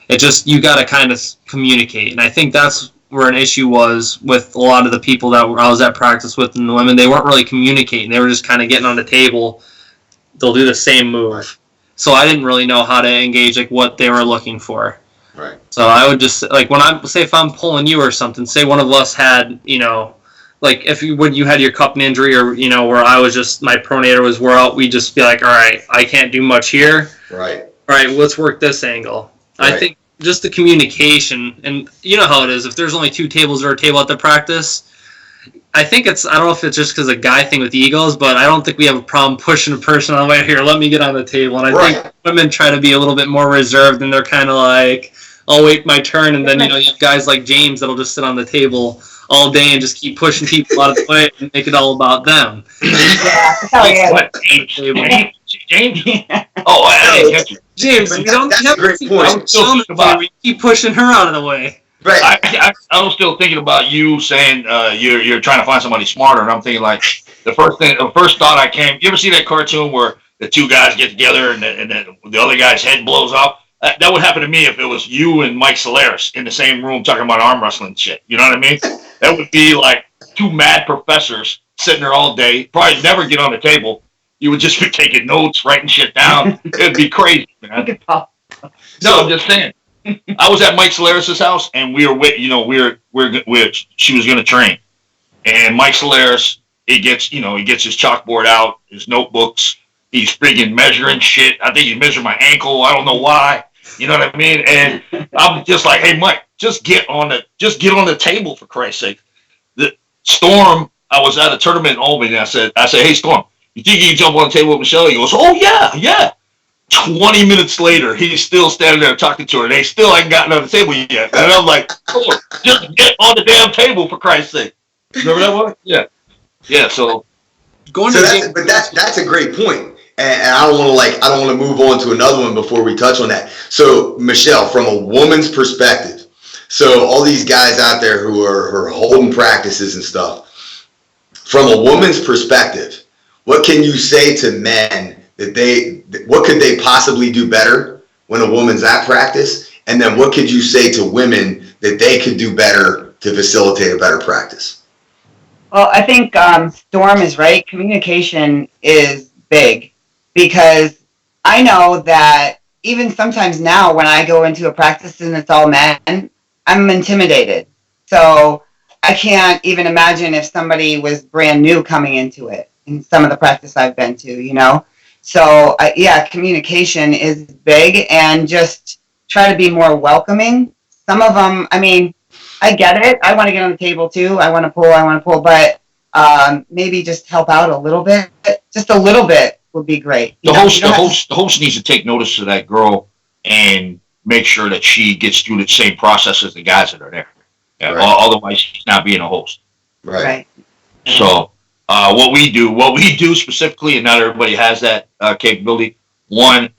[SPEAKER 4] You got to kind of communicate. And I think that's where an issue was with a lot of the people that I was at practice with and the women. They weren't really communicating. They were just kind of getting on the table. They'll do the same move. So I didn't really know how to engage, what they were looking for.
[SPEAKER 1] Right.
[SPEAKER 4] So I would just, if I'm pulling you or something, say one of us had, when you had your cup injury or, where I was just, my pronator was wore out, we'd just be like, all right, I can't do much here.
[SPEAKER 1] Right.
[SPEAKER 4] All right, let's work this angle. Right. I think just the communication, and you know how it is, if there's only 2 tables or a table at the practice, I think I don't know if it's just because a guy thing with egos, but I don't think we have a problem pushing a person on the way here, let me get on the table. And I think women try to be a little bit more reserved, and they're kind of like, I'll wait my turn, and then, you have guys like James that'll just sit on the table all day and just keep pushing people out of the way and make it all about them.
[SPEAKER 2] Yeah, hell yeah.
[SPEAKER 3] What? James? Oh, I didn't catch you.
[SPEAKER 4] James, you don't have
[SPEAKER 1] great point.
[SPEAKER 4] We keep pushing her out of the way.
[SPEAKER 1] Right.
[SPEAKER 3] I was still thinking about you saying you're trying to find somebody smarter, and I'm thinking the first thought I came. You ever see that cartoon where the 2 guys get together and the other guy's head blows up? That would happen to me if it was you and Mike Solaris in the same room talking about arm wrestling shit. You know what I mean? That would be like 2 mad professors sitting there all day, probably never get on the table. You would just be taking notes, writing shit down. It'd be crazy, man. No, I'm just saying. I was at Mike Solaris' house, and we were she was going to train. And Mike Solaris, he gets his chalkboard out, his notebooks. He's friggin' measuring shit. I think he measured my ankle. I don't know why. You know what I mean? And I'm just like, hey, Mike, just get on the table, for Christ's sake. The Storm, I was at a tournament in Albany, and I said, hey, Storm, you think you can jump on the table with Michelle? He goes, oh, yeah. 20 minutes later, he's still standing there talking to her. They still ain't gotten on the table yet. And I'm like, oh, just get on the damn table, for Christ's sake. Remember that one? Yeah. Yeah, so.
[SPEAKER 1] That's a great point. And I don't want to move on to another one before we touch on that. So, Michelle, from a woman's perspective, so all these guys out there who are holding practices and stuff, from a woman's perspective, what can you say to men what could they possibly do better when a woman's at practice? And then what could you say to women that they could do better to facilitate a better practice?
[SPEAKER 2] Well, I think Storm is right. Communication is big. Because I know that even sometimes now when I go into a practice and it's all men, I'm intimidated. So I can't even imagine if somebody was brand new coming into it in some of the practice I've been to, So, communication is big, and just try to be more welcoming. Some of them, I get it. I want to get on the table too. I want to pull, but maybe just help out a little bit. Just a little bit would be great.
[SPEAKER 3] The host needs to take notice of that girl and make sure that she gets through the same process as the guys that are there. Right. Otherwise, she's not being a host.
[SPEAKER 1] Right.
[SPEAKER 3] So, what we do specifically, and not everybody has that capability. One,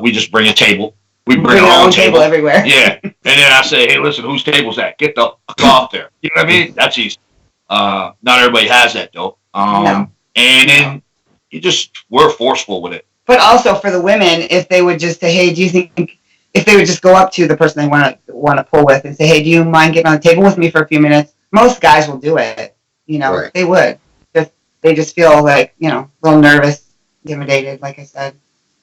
[SPEAKER 3] we just bring a table. We bring our own table
[SPEAKER 2] everywhere.
[SPEAKER 3] Yeah, and then I say, hey, listen, whose table's that? Get the fuck off there. You know what I mean? That's easy. Not everybody has that though.
[SPEAKER 2] No.
[SPEAKER 3] And then we're forceful with it.
[SPEAKER 2] But also for the women, if they would just say, hey, do you think, if they would just go up to the person they want to pull with and say, hey, do you mind getting on the table with me for a few minutes? Most guys will do it.
[SPEAKER 1] Right.
[SPEAKER 2] They would. Just they just feel like, a little nervous, intimidated, like I said.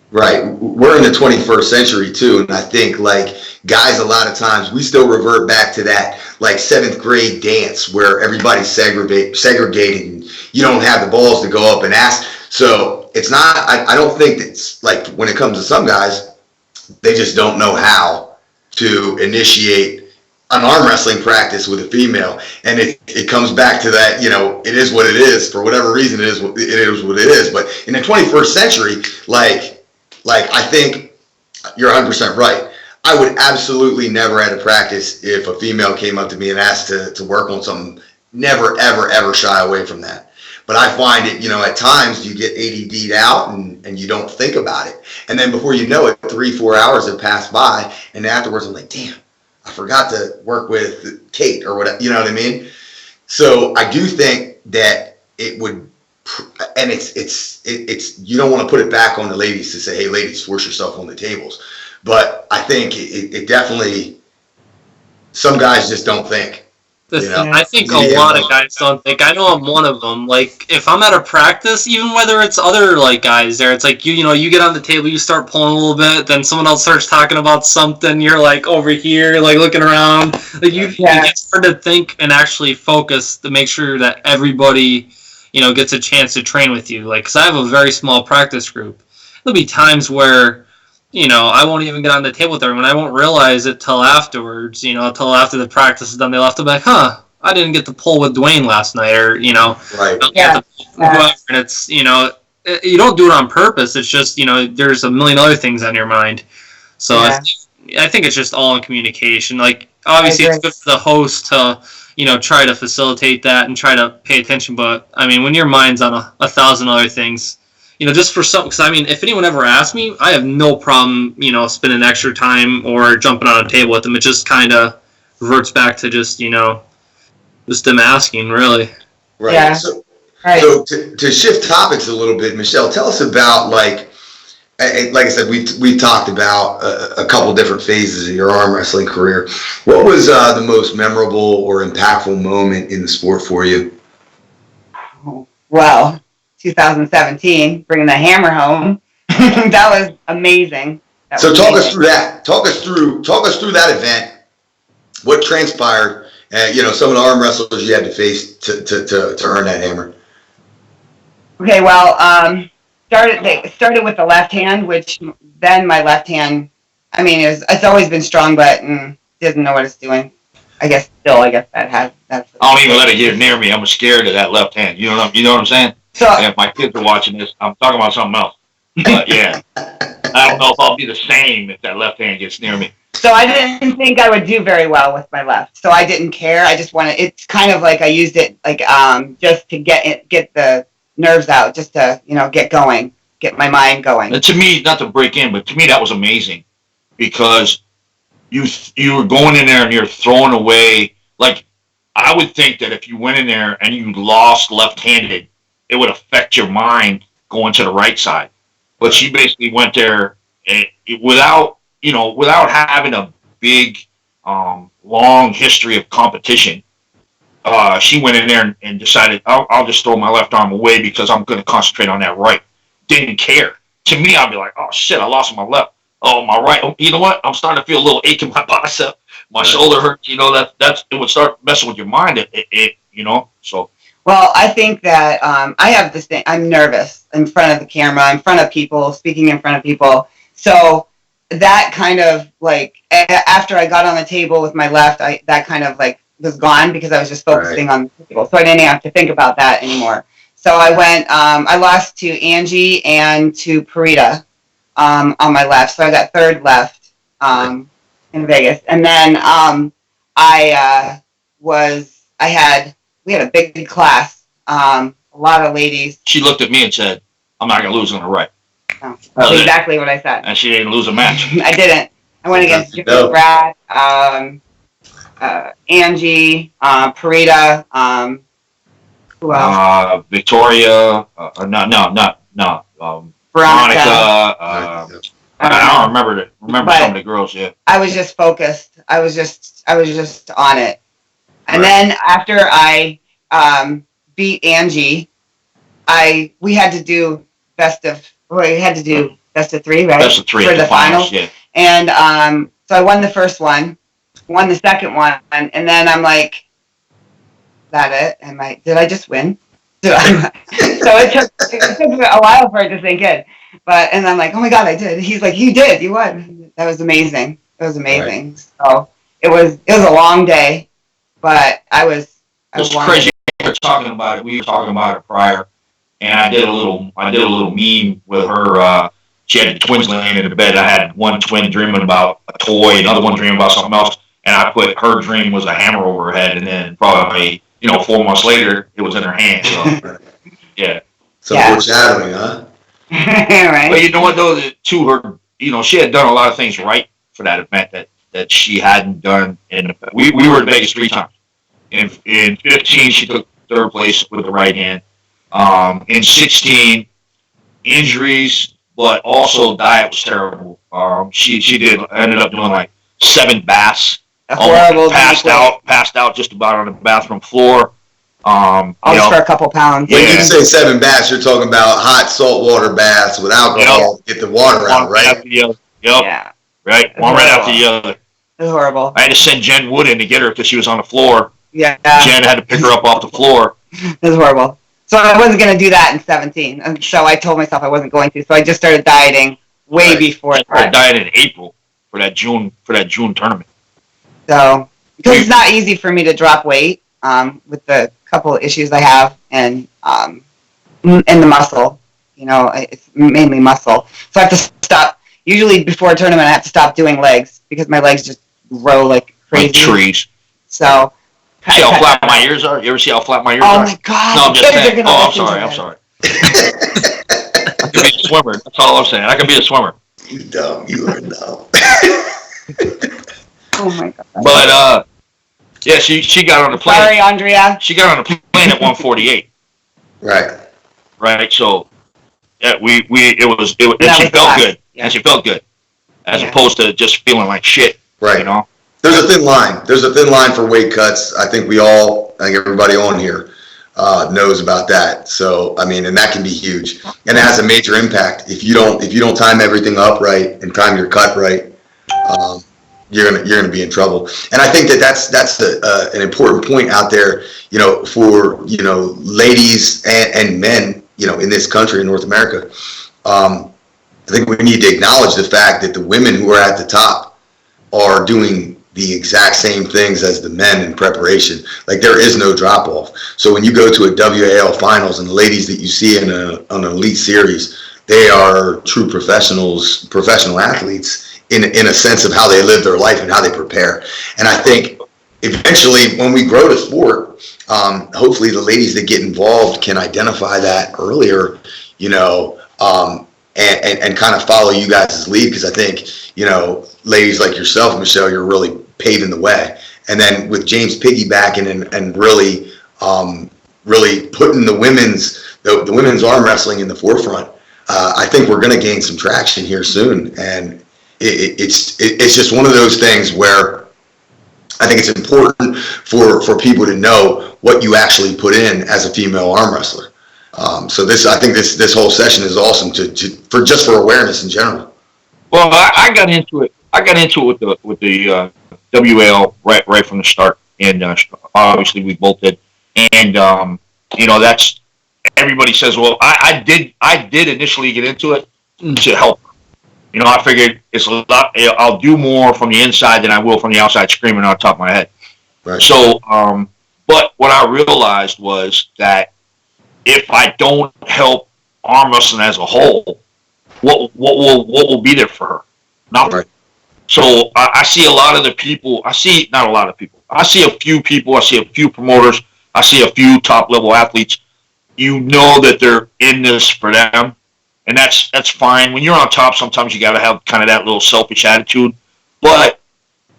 [SPEAKER 1] Right. We're in the 21st century too, and I think like guys, a lot of times we still revert back to that like seventh grade dance where everybody's segregated, and you don't have the balls to go up and ask. So it's not. I don't think it's like when it comes to some guys, they just don't know how to initiate an arm wrestling practice with a female, and it comes back to that, it is what it is. For whatever reason, it is what it is. But in the 21st century, like I think you're 100% right. I would absolutely never at a practice if a female came up to me and asked to work on something. Never, ever, ever shy away from that. But I find it, at times you get ADD'd out and you don't think about it. And then before you know it, 3-4 hours have passed by, and afterwards I'm like, damn, I forgot to work with Kate or whatever, you know what I mean? So I do think that it would, and it's you don't want to put it back on the ladies to say, hey, ladies, force yourself on the tables. But I think it definitely, some guys just don't think.
[SPEAKER 4] I think a lot of guys don't think. I know I'm one of them. Like, if I'm at a practice, even whether it's other, like, guys there, it's like, you get on the table, you start pulling a little bit, then someone else starts talking about something, you're, like, over here, like, looking around. Like, it's hard to think and actually focus to make sure that everybody, gets a chance to train with you. Like, because I have a very small practice group. There'll be times where I won't even get on the table with everyone. I won't realize it till afterwards, till after the practice is done. They left. I'm like, I didn't get to pull with Dwayne last night, or,
[SPEAKER 1] Right.
[SPEAKER 4] whoever. And it's, you don't do it on purpose. It's just, there's a million other things on your mind. So I think it's just all in communication. Like, obviously it's good for the host to, try to facilitate that and try to pay attention. But, I mean, when your mind's on a thousand other things, just for some, because I mean, if anyone ever asks me, I have no problem, spending extra time or jumping on a table with them. It just kind of reverts back to just, just them asking, really.
[SPEAKER 1] Right.
[SPEAKER 2] Yeah.
[SPEAKER 1] So
[SPEAKER 2] Right.
[SPEAKER 1] to shift topics a little bit, Michelle, tell us about like I said, we talked about a couple different phases of your arm wrestling career. What was the most memorable or impactful moment in the sport for you?
[SPEAKER 2] Well, 2017, bringing the hammer home. That was amazing.
[SPEAKER 1] So talk us through that. Talk us through that event. What transpired? Some of the arm wrestlers you had to face to earn that hammer.
[SPEAKER 2] Okay, well, they started with the left hand, which then my left hand, I mean, it's always been strong, but doesn't know what it's doing. I guess that's.
[SPEAKER 3] I don't even let it get near me. I'm scared of that left hand. You know what I'm saying?
[SPEAKER 2] So
[SPEAKER 3] if my kids are watching this, I'm talking about something else. But yeah, I don't know if I'll be the same if that left hand gets near me.
[SPEAKER 2] So I didn't think I would do very well with my left. So I didn't care. I just wanted. It's kind of like I used it like just to get the nerves out, just to get going, get my mind going.
[SPEAKER 3] And to me, not to break in, but to me that was amazing because you were going in there and you're throwing away. Like I would think that if you went in there and you lost left-handed, it would affect your mind going to the right side. But she basically went there and without having a big, long history of competition. She went in there and decided, I'll just throw my left arm away because I'm going to concentrate on that right. Didn't care. To me, I'd be like, oh shit, I lost my left. Oh, my right. Oh, you know what? I'm starting to feel a little ache in my bicep. My shoulder hurts. It would start messing with your mind. So.
[SPEAKER 2] Well, I think that I have this thing. I'm nervous in front of the camera, in front of people, speaking in front of people. So that kind of like after I got on the table with my left, that kind of like was gone because I was just focusing on the people. So I didn't have to think about that anymore. So I went. I lost to Angie and to Parita on my left. So I got third left in Vegas, and then we had a big class, a lot of ladies.
[SPEAKER 3] She looked at me and said, I'm not going to lose on the right.
[SPEAKER 2] Oh, that's exactly what I said.
[SPEAKER 3] And she didn't lose a match.
[SPEAKER 2] I didn't. I went against Jimmy, Brad, Angie, Parita, who else?
[SPEAKER 3] Victoria, Veronica. I don't remember some of the girls yet.
[SPEAKER 2] I was just focused. I was just on it. And then after I beat Angie, we had to do best of 3, right?
[SPEAKER 3] Best of 3
[SPEAKER 2] for
[SPEAKER 3] at
[SPEAKER 2] the finals.
[SPEAKER 3] Yeah.
[SPEAKER 2] And so I won the first one, won the second one, and then I'm like, that it? Did I just win? So it took a while for it to sink in. And I'm like, oh my God, I did. He's like, you did, you won. That was amazing. It was amazing. Right. So it was a long day, but I
[SPEAKER 3] It's crazy. We were talking about it prior, and I did a little meme with her. She had twins laying in the bed. I had one twin dreaming about a toy, another one dreaming about something else, and I put her dream was a hammer over her head, and then probably 4 months later it was in her hand. So yeah.
[SPEAKER 1] So foreshadowing, huh?
[SPEAKER 2] Right.
[SPEAKER 3] But you know what though? To her, she had done a lot of things right for that event that she hadn't done in the. We were in Vegas 3 times. In 15, she took 3rd place with the right hand. In 16, injuries, but also diet was terrible. She ended up doing like 7 baths.
[SPEAKER 2] Horrible.
[SPEAKER 3] Passed out just about on the bathroom floor.
[SPEAKER 2] For a couple pounds.
[SPEAKER 1] When you say 7 baths, you're talking about hot saltwater baths with alcohol. Get the water out, right?
[SPEAKER 3] Yep.
[SPEAKER 2] Yeah.
[SPEAKER 3] Right. One right after the other.
[SPEAKER 2] It was horrible.
[SPEAKER 3] I had to send Jen Wood in to get her because she was on the floor.
[SPEAKER 2] Yeah.
[SPEAKER 3] Jen had to pick her up off the floor.
[SPEAKER 2] It was horrible. So I wasn't going to do that in 17. And so I told myself I wasn't going to. So I just started dieting way before that.
[SPEAKER 3] I dieted in April for that June tournament.
[SPEAKER 2] So, because it's not easy for me to drop weight with the couple of issues I have and the muscle. It's mainly muscle. So I have to stop. Usually before a tournament, I have to stop doing legs because my legs just grow like crazy.
[SPEAKER 3] Like trees.
[SPEAKER 2] So.
[SPEAKER 3] See how flat my ears are? You ever see how flat my ears are?
[SPEAKER 2] Oh my God!
[SPEAKER 3] No, I'm just saying. I'm sorry. I can be a swimmer. That's all I'm saying. I can be a swimmer.
[SPEAKER 1] You dumb. You are dumb.
[SPEAKER 2] Oh my God.
[SPEAKER 3] But yeah, she got on the plane.
[SPEAKER 2] Sorry, Andrea.
[SPEAKER 3] She got on the plane at 1:48. Right. So yeah, and she felt good. Yeah. And she felt good, as opposed to just feeling like shit.
[SPEAKER 1] Right. There's a thin line. There's a thin line for weight cuts. I think everybody on here knows about that. So, and that can be huge. And it has a major impact. If you don't time everything up right and time your cut right, you're gonna be in trouble. And I think that's an important point out there, for, ladies and men, in this country, in North America. I think we need to acknowledge the fact that the women who are at the top are doing the exact same things as the men in preparation. Like, there is no drop off. So when you go to a WAL finals and the ladies that you see in an elite series, they are true professional athletes in a sense of how they live their life and how they prepare. And I think eventually when we grow the sport, hopefully the ladies that get involved can identify that earlier, and kind of follow you guys' lead, because I think, ladies like yourself, Michelle, you're really paving the way. And then with James piggybacking and really putting the women's arm wrestling in the forefront, I think we're going to gain some traction here soon. And it's just one of those things where I think it's important for people to know what you actually put in as a female arm wrestler. So I think this whole session is awesome for awareness in general.
[SPEAKER 3] Well, I got into it. with the WAL right from the start, and obviously we both did. And that's, everybody says, well, I did initially get into it to help. I figured it's a lot. I'll do more from the inside than I will from the outside, screaming on top of my head.
[SPEAKER 1] Right.
[SPEAKER 3] So, but what I realized was that if I don't help arm wrestling as a whole, what will be there for her? Nothing. Right. So I see a lot of the people. Not a lot of people. I see a few people. I see a few promoters. I see a few top level athletes. That they're in this for them, and that's fine. When you're on top, sometimes you got to have kind of that little selfish attitude. But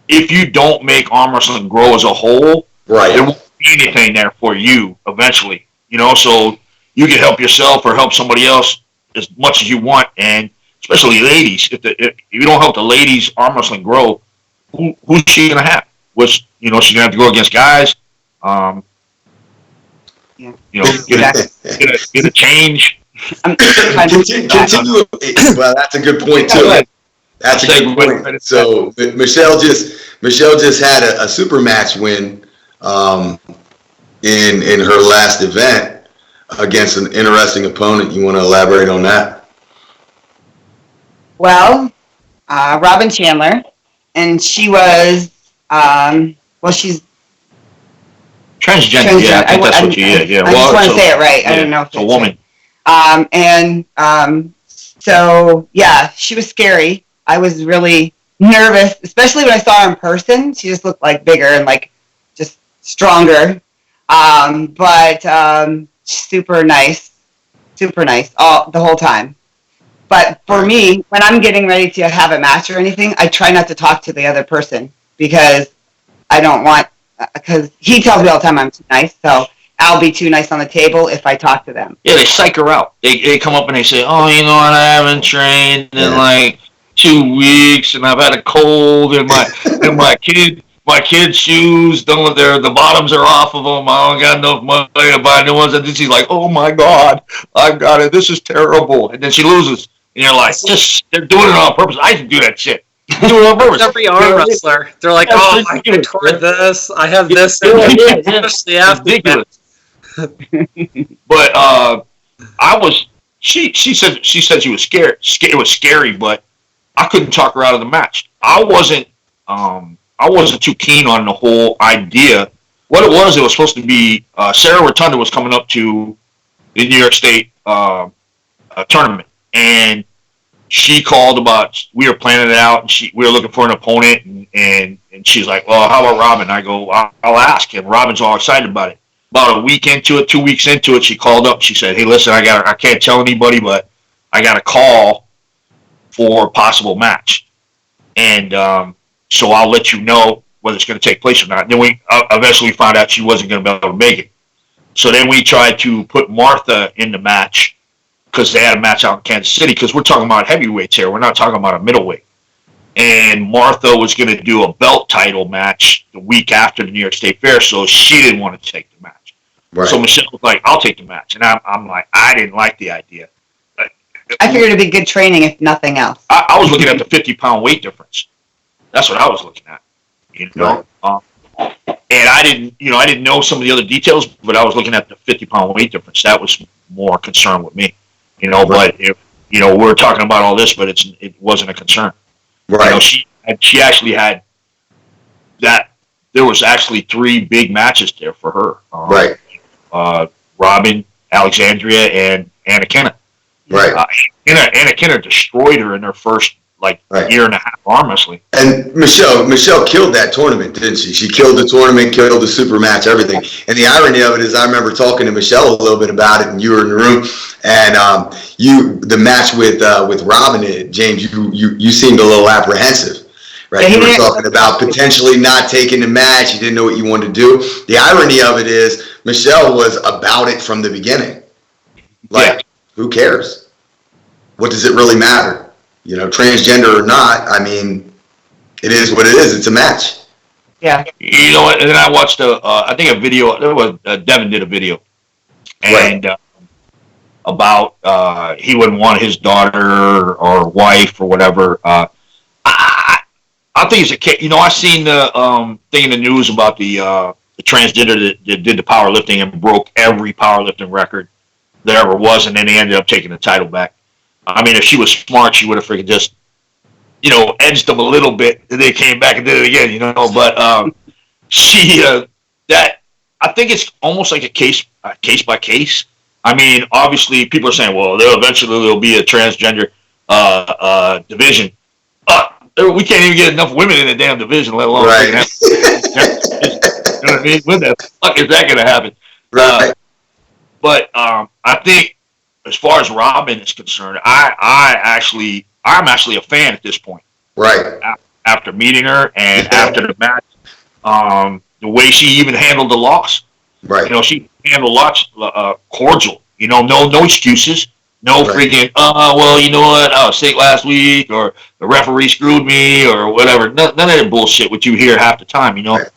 [SPEAKER 3] if you don't make arm wrestling grow as a whole,
[SPEAKER 1] right,
[SPEAKER 3] there won't be anything there for you eventually. So you can help yourself or help somebody else as much as you want, and especially ladies. If you don't help the ladies arm wrestling grow, who's she gonna have? She's gonna have to go against guys.
[SPEAKER 2] Yeah.
[SPEAKER 3] Get Get a change.
[SPEAKER 1] Continue. Well, that's a good point too. That's a good point. So Michelle just had a super match win in her last event against an interesting opponent. You want to elaborate on that?
[SPEAKER 2] Well, Robin Chandler, and she was she's
[SPEAKER 3] transgender. Yeah, I think that's what she is. Yeah,
[SPEAKER 2] I just want to say it right. I don't know if
[SPEAKER 3] it's a woman.
[SPEAKER 2] So yeah, she was scary. I was really nervous, especially when I saw her in person. She just looked like bigger and like just stronger. But super nice the whole time. But for me, when I'm getting ready to have a match or anything, I try not to talk to the other person because I don't want, because he tells me all the time I'm too nice, so I'll be too nice on the table if I talk to them.
[SPEAKER 3] Yeah, they psych her out. They come up and they say, oh, you know what, I haven't trained in like 2 weeks, and I've had a cold, and my kids' shoes, the bottoms are off of them. I don't got enough money to buy new ones. And then she's like, oh my God, I've got it. This is terrible. And then she loses. And you're like, they're doing it on purpose. I used to do that shit. Do it on purpose.
[SPEAKER 4] Every arm wrestler, they're like, oh, I can toward this. I have this. Especially after
[SPEAKER 3] ridiculous. But she said she was scared. It was scary, but I couldn't talk her out of the match. I wasn't too keen on the whole idea. What it was supposed to be, Sarah Rotunda was coming up to the New York State tournament, and she called we were planning it out, and we were looking for an opponent, and she's like, well, how about Robin? I go, I'll ask, and Robin's all excited about it. About a week into it, 2 weeks into it, she called up. She said, hey, listen, I can't tell anybody, but I got a call for a possible match. And so I'll let you know whether it's going to take place or not. And then we eventually found out she wasn't going to be able to make it. So then we tried to put Martha in the match because they had a match out in Kansas City, because we're talking about heavyweights here. We're not talking about a middleweight. And Martha was going to do a belt title match the week after the New York State Fair, so she didn't want to take the match. Right. So Michelle was like, I'll take the match. And I'm like, I didn't like the idea.
[SPEAKER 2] I figured it'd be good training if nothing else.
[SPEAKER 3] I was looking at the 50-pound weight difference. That's what I was looking at. You know? Right. And I didn't know some of the other details, but I was looking at the 50-pound weight difference. That was more concern with me. You know, right. But if we're talking about all this, but it wasn't a concern. Right. You know, she actually had that. There was actually 3 big matches there for her.
[SPEAKER 1] Right.
[SPEAKER 3] Robin, Alexandria, and Anna Kenna.
[SPEAKER 1] Right.
[SPEAKER 3] Anna Kenna destroyed her in her first year and a half arm wrestling.
[SPEAKER 1] And Michelle killed that tournament, didn't she? She killed the tournament, killed the super match, everything. And the irony of it is, I remember talking to Michelle a little bit about it, and you were in the room, and the match with Robin, James, you seemed a little apprehensive. Right, you were talking about potentially not taking the match. You didn't know what you wanted to do. The irony of it is, Michelle was about it from the beginning. Like, who cares? What does it really matter? You know, transgender or not, I mean, it is what it is. It's a match.
[SPEAKER 2] Yeah.
[SPEAKER 3] You know what? And then I watched I think a video. There was Devin did a video, and about he wouldn't want his daughter or wife or whatever. I think it's a case. You know, I seen the thing in the news about the transgender that did the powerlifting and broke every powerlifting record there ever was, and then they ended up taking the title back. I mean, if she was smart, she would have freaking just, edged them a little bit, and they came back and did it again, But I think it's almost like a case by case. I mean, obviously, people are saying, well, there'll be a transgender division. We can't even get enough women in the damn division, let alone
[SPEAKER 1] right.
[SPEAKER 3] You know what I mean? When the fuck is that going to happen?
[SPEAKER 1] Right.
[SPEAKER 3] But I think, as far as Robin is concerned, I'm actually a fan at this point.
[SPEAKER 1] Right.
[SPEAKER 3] After meeting her and after the match, the way she even handled the loss.
[SPEAKER 1] Right.
[SPEAKER 3] She handled lots cordial. No excuses. No freaking, well, you know what, I was sick last week, or the referee screwed me, or whatever. None of that bullshit which you hear half the time,
[SPEAKER 1] Right.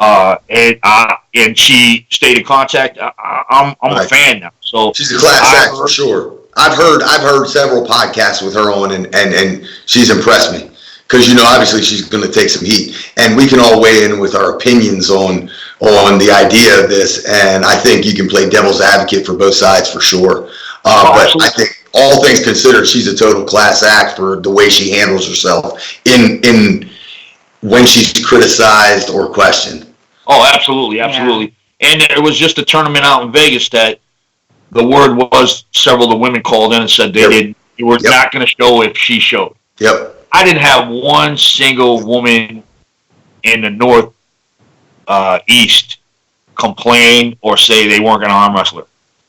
[SPEAKER 3] and she stayed in contact. I'm a fan now. So
[SPEAKER 1] she's a class act for sure. I've heard several podcasts with her on, and she's impressed me because obviously she's going to take some heat, and we can all weigh in with our opinions on the idea of this. And I think you can play devil's advocate for both sides for sure. But I think all things considered, she's a total class act for the way she handles herself in when she's criticized or questioned.
[SPEAKER 3] Oh, absolutely. And there was just a tournament out in Vegas that the word was several of the women called in and said they were not going to show if she showed.
[SPEAKER 1] Yep.
[SPEAKER 3] I didn't have one single woman in the North East complain or say they weren't going to arm wrestle her.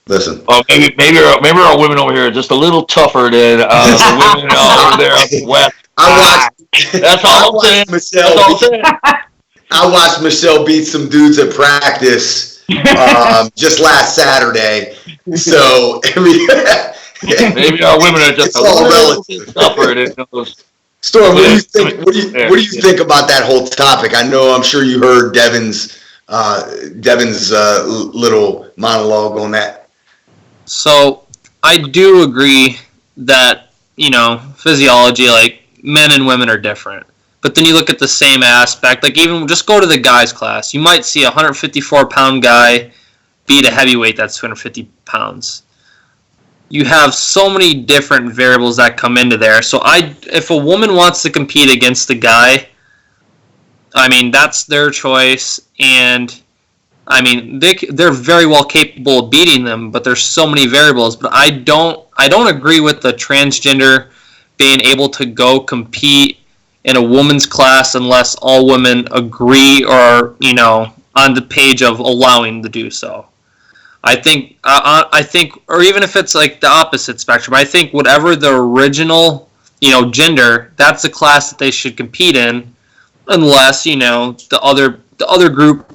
[SPEAKER 1] Listen.
[SPEAKER 3] Maybe our women over here are just a little tougher than the women over there up the West. That's all I'm saying.
[SPEAKER 1] I watched Michelle beat some dudes at practice just last Saturday. So
[SPEAKER 3] maybe our women are just a little tougher than those.
[SPEAKER 1] Storm, what do you think? What do you think about that whole topic? I'm sure you heard Devin's little monologue on that.
[SPEAKER 4] So I do agree that physiology, like men and women, are different. But then you look at the same aspect, like even just go to the guys class. You might see a 154-pound guy beat a heavyweight that's 250 pounds. You have so many different variables that come into there. So if a woman wants to compete against the guy, that's their choice. And they're very well capable of beating them, but there's so many variables. But I don't agree with the transgender being able to go compete in a woman's class unless all women agree or are, on the page of allowing to do so. I think, or even if it's like the opposite spectrum, I think whatever the original, gender, that's the class that they should compete in, unless the other group,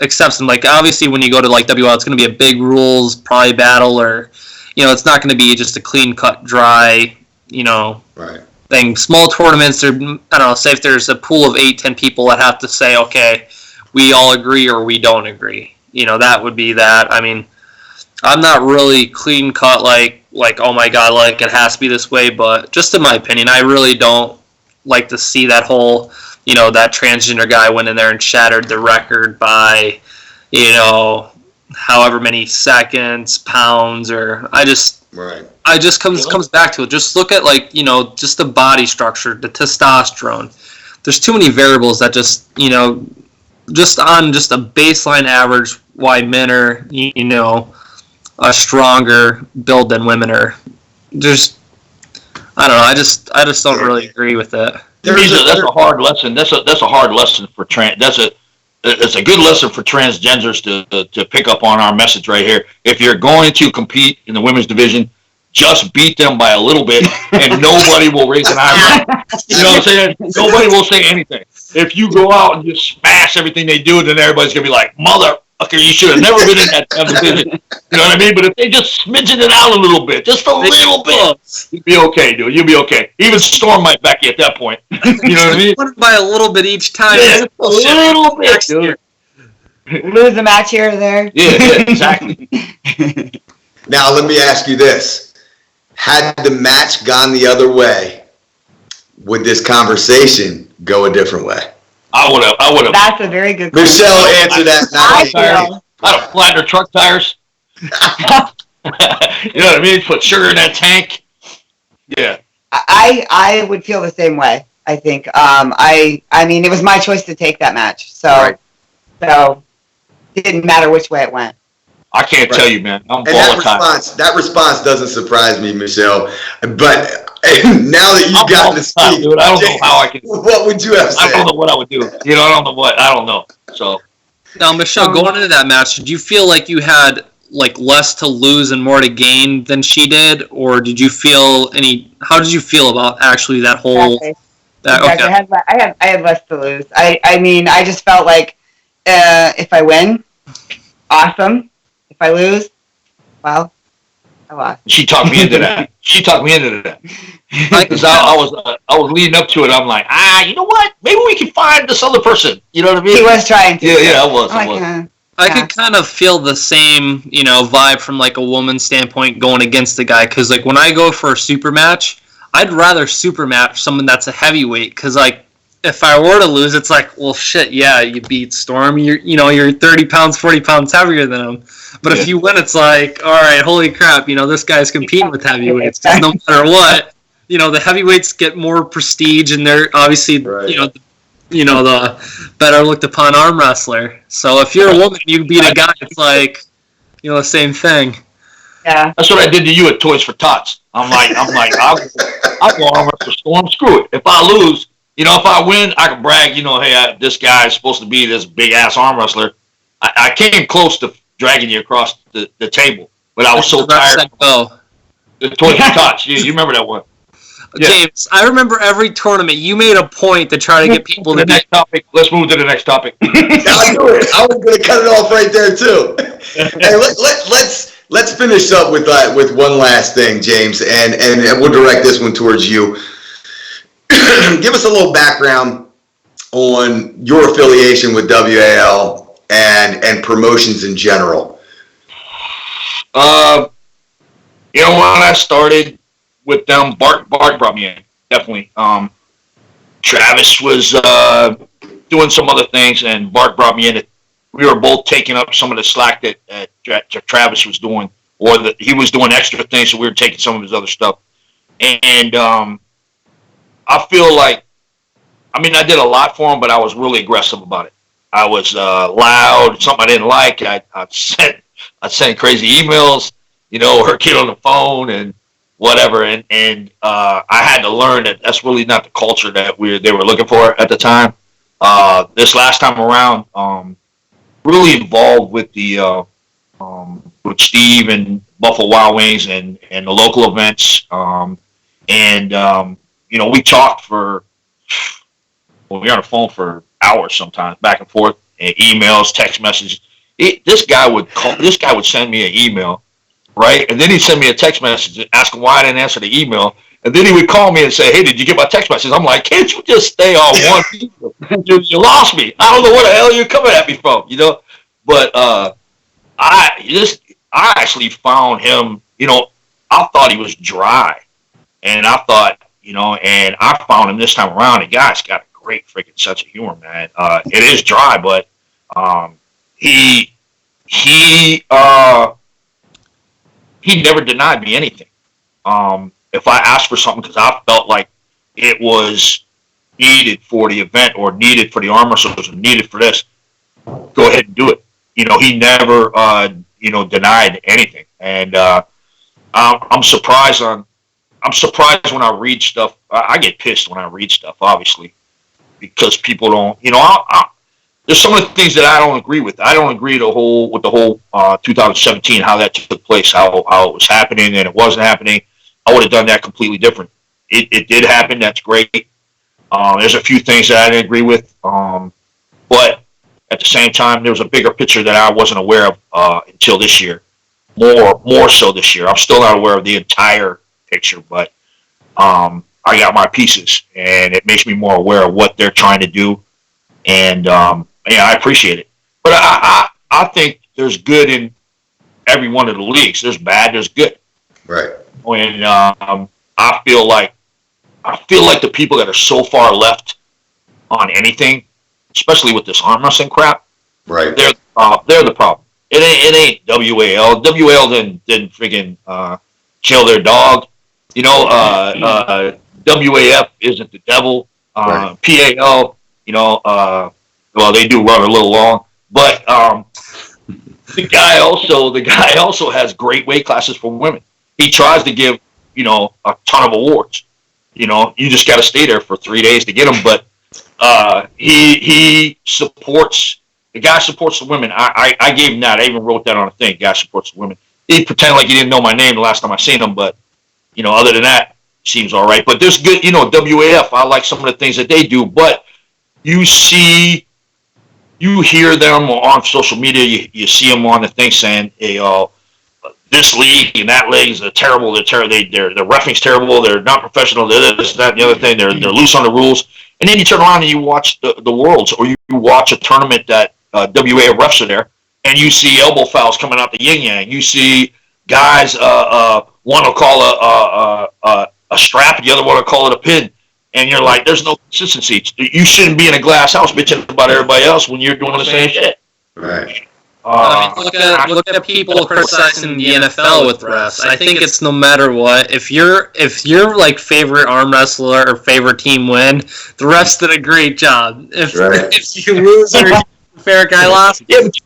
[SPEAKER 4] accepts them. Like obviously, when you go to like WAL, it's going to be a big rules probably battle, or it's not going to be just a clean cut, dry,
[SPEAKER 1] right.
[SPEAKER 4] thing. Small tournaments, or I don't know, say if there's a pool of 8-10 people that have to say, okay, we all agree or we don't agree. That would be that. I'm not really clean cut like oh my god, like it has to be this way, but just in my opinion, I really don't like to see that whole, that transgender guy went in there and shattered the record by, however many seconds, pounds, or
[SPEAKER 1] Right.
[SPEAKER 4] I just comes back to it. Just look at just the body structure, the testosterone. There's too many variables that just just on just a baseline average, why men are a stronger build than women are. Just I don't know. I just don't really agree with it.
[SPEAKER 3] That's a hard lesson. That's a hard lesson for it's a good lesson for transgenders to pick up on our message right here. If you're going to compete in the women's division, just beat them by a little bit, and nobody will raise an eyebrow. You know what I'm saying? Nobody will say anything. If you go out and just smash everything they do, then everybody's gonna be like, "Motherfucker, you should have never been in that division." You know what I mean? But if they just smidgen it out a little bit, just a little bit, you'll be okay, dude. You'll be okay. Even Storm might back you at that point. You know what I mean?
[SPEAKER 4] By a little bit each time.
[SPEAKER 3] Yeah, a little bit, dude.
[SPEAKER 2] Lose a match here or there.
[SPEAKER 3] Yeah, exactly.
[SPEAKER 1] Now let me ask you this. Had the match gone the other way, would this conversation go a different way?
[SPEAKER 3] I would have.
[SPEAKER 2] That's a very good question.
[SPEAKER 1] Michelle, answer that.
[SPEAKER 3] I'd have flattened her truck tires. You know what I mean? Put sugar in that tank. Yeah.
[SPEAKER 2] I would feel the same way. I think. It was my choice to take that match, so it didn't matter which way it went.
[SPEAKER 3] I can't tell you, man. I'm
[SPEAKER 1] volatile. That response doesn't surprise me, Michelle. But now that you've gotten to speak,
[SPEAKER 3] dude, I don't know how I can.
[SPEAKER 1] What would you have said?
[SPEAKER 3] I don't know what I would do. I don't know. So
[SPEAKER 4] now, Michelle, going into that match, did you feel like you had less to lose and more to gain than she did, or did you feel how did you feel about actually that whole?
[SPEAKER 2] Exactly. I had less to lose. I just felt like if I win, awesome. If I lose, well, lost.
[SPEAKER 3] She talked me into that. Because I was leading up to it. I'm like, you know what? Maybe we can find this other person. You know what I mean?
[SPEAKER 2] He was trying to.
[SPEAKER 3] Yeah, I was.
[SPEAKER 4] I could kind of feel the same, vibe from like a woman's standpoint going against the guy. Because like when I go for a super match, I'd rather super match someone that's a heavyweight. Because like if I were to lose, it's like, well, shit, yeah, you beat Storm. You're 30 pounds, 40 pounds heavier than him. But if you win, it's like, all right, holy crap, this guy's competing with heavyweights. No matter what, the heavyweights get more prestige, and they're obviously, the better looked upon arm wrestler. So if you're a woman, you beat a guy, it's like, the same thing.
[SPEAKER 2] Yeah.
[SPEAKER 3] That's what I did to you at Toys for Tots. I'm like, I'll go arm wrestle Storm. Screw it. If I lose, if I win, I can brag. Hey, this guy is supposed to be this big ass arm wrestler. I came close to dragging you across the table, but I was so tired. The Toys for Tots. You remember that one?
[SPEAKER 4] Yeah. James, I remember every tournament you made a point to try to get people to
[SPEAKER 3] next topic. Let's move to the next topic.
[SPEAKER 1] I was going to cut it off right there too. Hey, let's finish up with one last thing, James, and we'll direct this one towards you. Give us a little background on your affiliation with WAL and promotions in general.
[SPEAKER 3] When I started with them, Bart brought me in, definitely. Travis was doing some other things, and Bart brought me in. We were both taking up some of the slack that Travis was doing, or that he was doing extra things, so we were taking some of his other stuff. And I feel like, I did a lot for him, but I was really aggressive about it. I was loud, something I didn't like. I'd send crazy emails, or get on the phone and whatever, and I had to learn that that's really not the culture that they were looking for at the time. This last time around, really involved with the with Steve and Buffalo Wild Wings and the local events, we talked we were on the phone for hours sometimes, back and forth, and emails, text messages. This guy would send me an email. Right? And then he'd send me a text message asking why I didn't answer the email. And then he would call me and say, hey, did you get my text message? I'm like, can't you just stay on one email? You lost me. I don't know where the hell you're coming at me from, But I actually found him, I thought he was dry. And I thought, and I found him this time around. The guy's got a great freaking sense of humor, man. It is dry, but he never denied me anything. If I asked for something because I felt like it was needed for the event or needed for the arm wrestlers or needed for this, go ahead and do it. He never, denied anything. And I'm surprised when I read stuff. I get pissed when I read stuff, obviously, because people don't. There's some of the things that I don't agree with. I don't agree with the whole 2017, how that took place, how it was happening and it wasn't happening. I would have done that completely different. It did happen. That's great. There's a few things that I didn't agree with. But at the same time, there was a bigger picture that I wasn't aware of until this year. More so this year. I'm still not aware of the entire picture, but I got my pieces, and it makes me more aware of what they're trying to do. And I appreciate it. But I think there's good in every one of the leagues. There's bad, there's good.
[SPEAKER 1] Right.
[SPEAKER 3] And I feel like the people that are so far left on anything, especially with this arm wrestling crap,
[SPEAKER 1] right?
[SPEAKER 3] They're the problem. It ain't WAL. WAL didn't freaking kill their dog. WAF isn't the devil.
[SPEAKER 1] Right.
[SPEAKER 3] PAL. Well, they do run a little long, but the guy also has great weight classes for women. He tries to give, a ton of awards. You just got to stay there for 3 days to get them. But he supports, the guy supports the women. I gave him that. I even wrote that on a thing. The guy supports the women. He pretended like he didn't know my name the last time I seen him, but other than that, seems all right. But there's good, WAF. I like some of the things that they do, but you hear them on social media. You see them on the thing saying, "Hey, this league and that league is terrible. They're the reffing's terrible. They're not professional. They're this, that, and the other thing. They're loose on the rules. And then you turn around and you watch the Worlds, or you watch a tournament that WA refs are there, and you see elbow fouls coming out the yin yang. You see guys, one will call a strap, the other one will call it a pin, and you're like, there's no consistency. You shouldn't be in a glass house bitching about everybody else when you're doing the same shit.
[SPEAKER 1] Right.
[SPEAKER 4] Look at people criticizing the NFL with refs. I think it's no matter what. If your like favorite arm wrestler or favorite team win, the refs did a great job. If you lose or fair guy lost,
[SPEAKER 3] but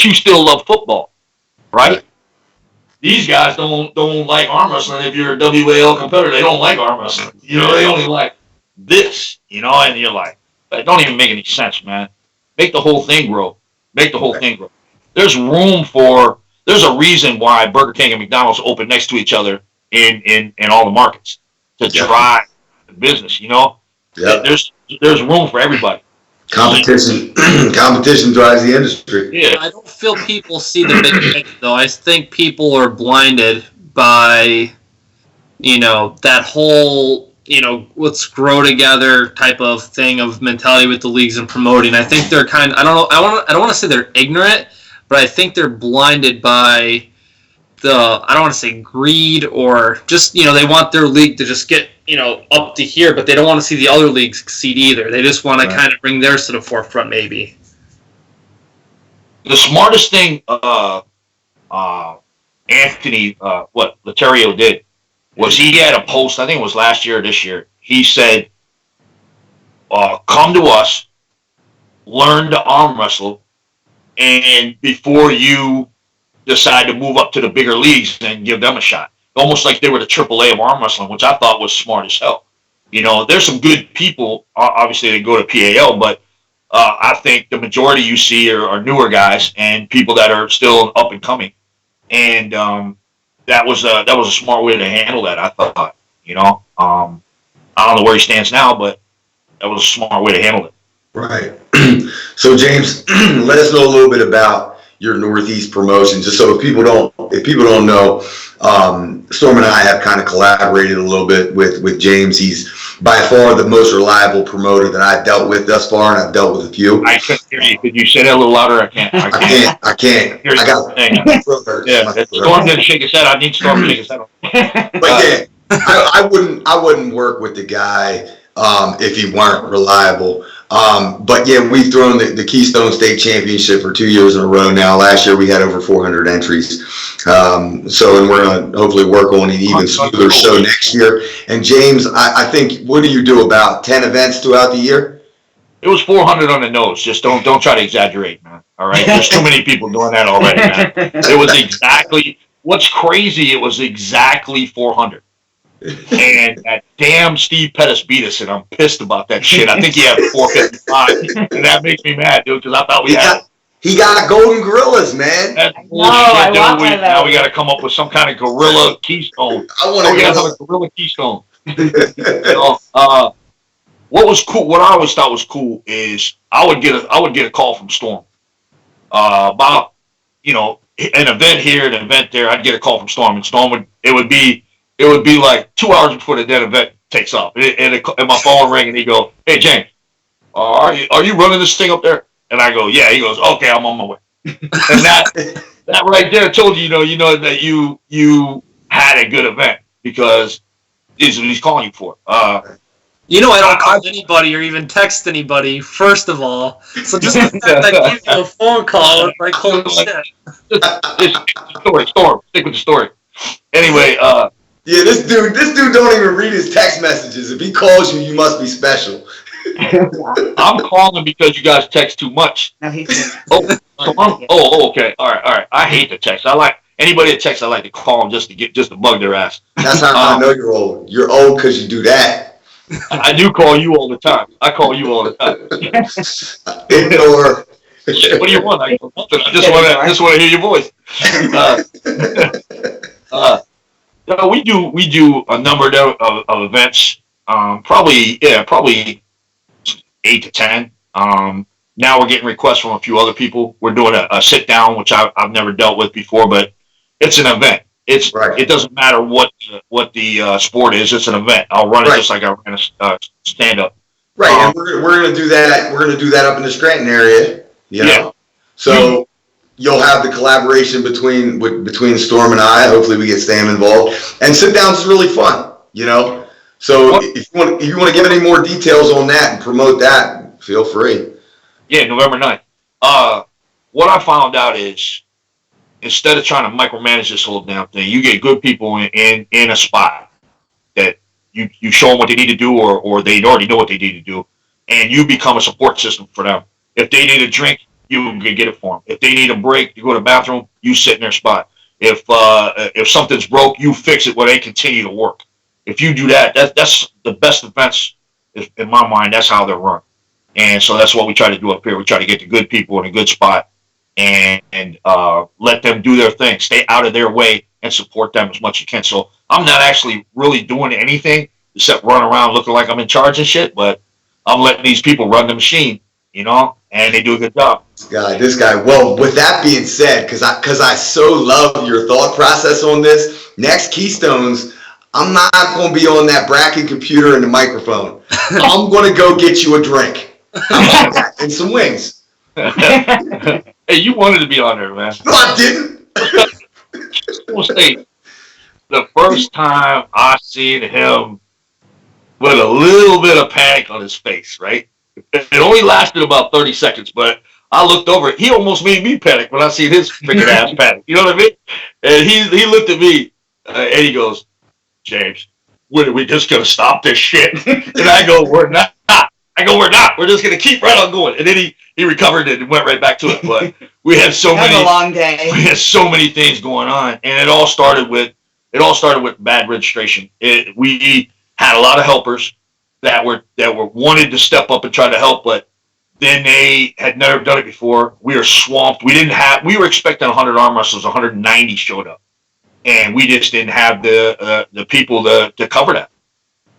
[SPEAKER 3] you still love football, right? These guys don't like arm wrestling. If you're a WAL competitor, they don't like arm wrestling. You know, they only like this. You know, and you're like, it don't even make any sense, man. Make the whole thing grow. Make the whole thing grow. There's a reason why Burger King and McDonald's open next to each other in all the markets to drive the business, you know? Yeah. There's room for everybody.
[SPEAKER 1] Competition drives the industry.
[SPEAKER 3] Yeah.
[SPEAKER 4] I don't feel people see the big picture, though. I think people are blinded by, that whole, let's grow together type of thing of mentality with the leagues and promoting. I think they're I don't want to say they're ignorant, but I think they're blinded by I don't want to say greed or just, they want their league to just get, up to here, but they don't want to see the other leagues succeed either. They just want to kind of bring theirs to the forefront, maybe.
[SPEAKER 3] The smartest thing Anthony, Leterio did was he had a post, I think it was last year or this year. He said, come to us, learn to arm wrestle, and before you decide to move up to the bigger leagues and give them a shot. Almost like they were the AAA of arm wrestling, which I thought was smart as hell. There's some good people, obviously they go to PAL, but I think the majority you see are newer guys and people that are still up and coming. And that was a smart way to handle that, I thought. I don't know where he stands now, but that was a smart way to handle it.
[SPEAKER 1] Right. So James, let us know a little bit about your Northeast promotion, just so if people don't know, Storm and I have kind of collaborated a little bit with James. He's by far the most reliable promoter that I've dealt with thus far, and I've dealt with a few.
[SPEAKER 3] I can't hear you. Could you say that a little louder? I can't.
[SPEAKER 1] I can't.
[SPEAKER 3] If Storm didn't shake his head, I need Storm to shake his head.
[SPEAKER 1] But yeah, I wouldn't work with the guy if he weren't reliable. But yeah, we've thrown the Keystone State Championship for 2 years in a row now. Last year we had over 400 entries. And we're going to hopefully work on an even smoother show next year. And James, I think, what do you do, about 10 events throughout the year?
[SPEAKER 3] It was 400 on the nose. Just don't try to exaggerate, man. All right? There's too many people doing that already, man. It was exactly, what's crazy, it was exactly 400. And that damn Steve Pettis beat us, and I'm pissed about that shit. I think he had 455, and that makes me mad, dude, because I thought
[SPEAKER 1] he got golden gorillas, man.
[SPEAKER 3] That's bullshit, dude. Now we got to come up with some kind of gorilla keystone.
[SPEAKER 1] We got to have
[SPEAKER 3] a gorilla keystone. What was cool? What I always thought was cool is I would get a call from Storm about an event here, an event there. I'd get a call from Storm, and Storm it would be like 2 hours before the dead event takes off. And my phone rang, and he go, "Hey, James, are you running this thing up there?" And I go, "Yeah." He goes, "Okay, I'm on my way." And that right there told you, that you had a good event, because this is what he's calling you for.
[SPEAKER 4] I don't call anybody or even text anybody, first of all. So just the fact that I give you a phone call, it's like, holy shit.
[SPEAKER 3] It's Storm. Stick with the story. Anyway,
[SPEAKER 1] yeah, this dude don't even read his text messages. If he calls you, you must be special.
[SPEAKER 3] I'm calling because you guys text too much.
[SPEAKER 2] No, he's
[SPEAKER 3] okay. All right. I hate the text. I like anybody that texts. I like to call them just to bug their ass.
[SPEAKER 1] That's how I know you're old. You're old because you do that.
[SPEAKER 3] I do call you all the time. I call you all the time.
[SPEAKER 1] Ignore.
[SPEAKER 3] What do you want? I just want to hear your voice. We do a number of events. Probably 8 to 10. Now we're getting requests from a few other people. We're doing a sit down, which I've never dealt with before, but it's an event. It doesn't matter what the sport is. It's an event. I'll run it just like I ran a stand up.
[SPEAKER 1] Right, and we're gonna do that. We're gonna do that up in the Scranton area. You know?
[SPEAKER 3] Yeah.
[SPEAKER 1] So you'll have the collaboration between Storm and I. Hopefully, we get Stam involved. And sit downs is really fun. You know. So if you want to give any more details on that and promote that, feel free.
[SPEAKER 3] Yeah, November 9th. What I found out is, instead of trying to micromanage this whole damn thing, you get good people in a spot that you show them what they need to do, or they already know what they need to do, and you become a support system for them. If they need a drink, you can get it for them. If they need a break, you go to the bathroom, you sit in their spot. If something's broke, you fix it where they continue to work. If you do that, that's the best events, in my mind. That's how they're run. And so that's what we try to do up here. We try to get the good people in a good spot and let them do their thing. Stay out of their way and support them as much as you can. So I'm not actually really doing anything except run around looking like I'm in charge and shit, but I'm letting these people run the machine, you know, and they do a good job.
[SPEAKER 1] This guy. Well, with that being said, because I so love your thought process on this, next Keystones, I'm not going to be on that bracket computer and the microphone. I'm going to go get you a drink. And some wings.
[SPEAKER 3] Hey, you wanted to be on there, man.
[SPEAKER 1] No, I didn't.
[SPEAKER 3] We'll say, the first time I seen him with a little bit of panic on his face, right? It only lasted about 30 seconds, but I looked over. He almost made me panic when I seen his freaking ass panic. You know what I mean? And he looked at me and he goes, James, when are we just going to stop this shit? And I go, we're not. We're not. We're just going to keep right on going. And then he recovered and went right back to it. But we had so many.
[SPEAKER 2] A long day.
[SPEAKER 3] We had so many things going on, and it all started with bad registration. We had a lot of helpers that were wanted to step up and try to help, but then they had never done it before. We were swamped. We were expecting 100 arm wrestlers. 190 showed up, and we just didn't have the people to cover that.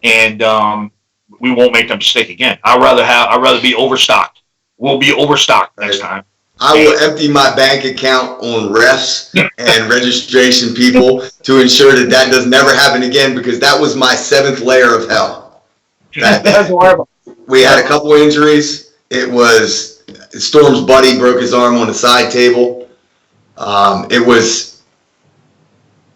[SPEAKER 3] And we won't make that mistake again. I'd rather be overstocked. We'll be overstocked next time.
[SPEAKER 1] I will empty my bank account on refs and registration people to ensure that does never happen again, because that was my 7th layer of hell.
[SPEAKER 2] That was horrible.
[SPEAKER 1] We had a couple injuries. It was Storm's buddy broke his arm on the side table. It was,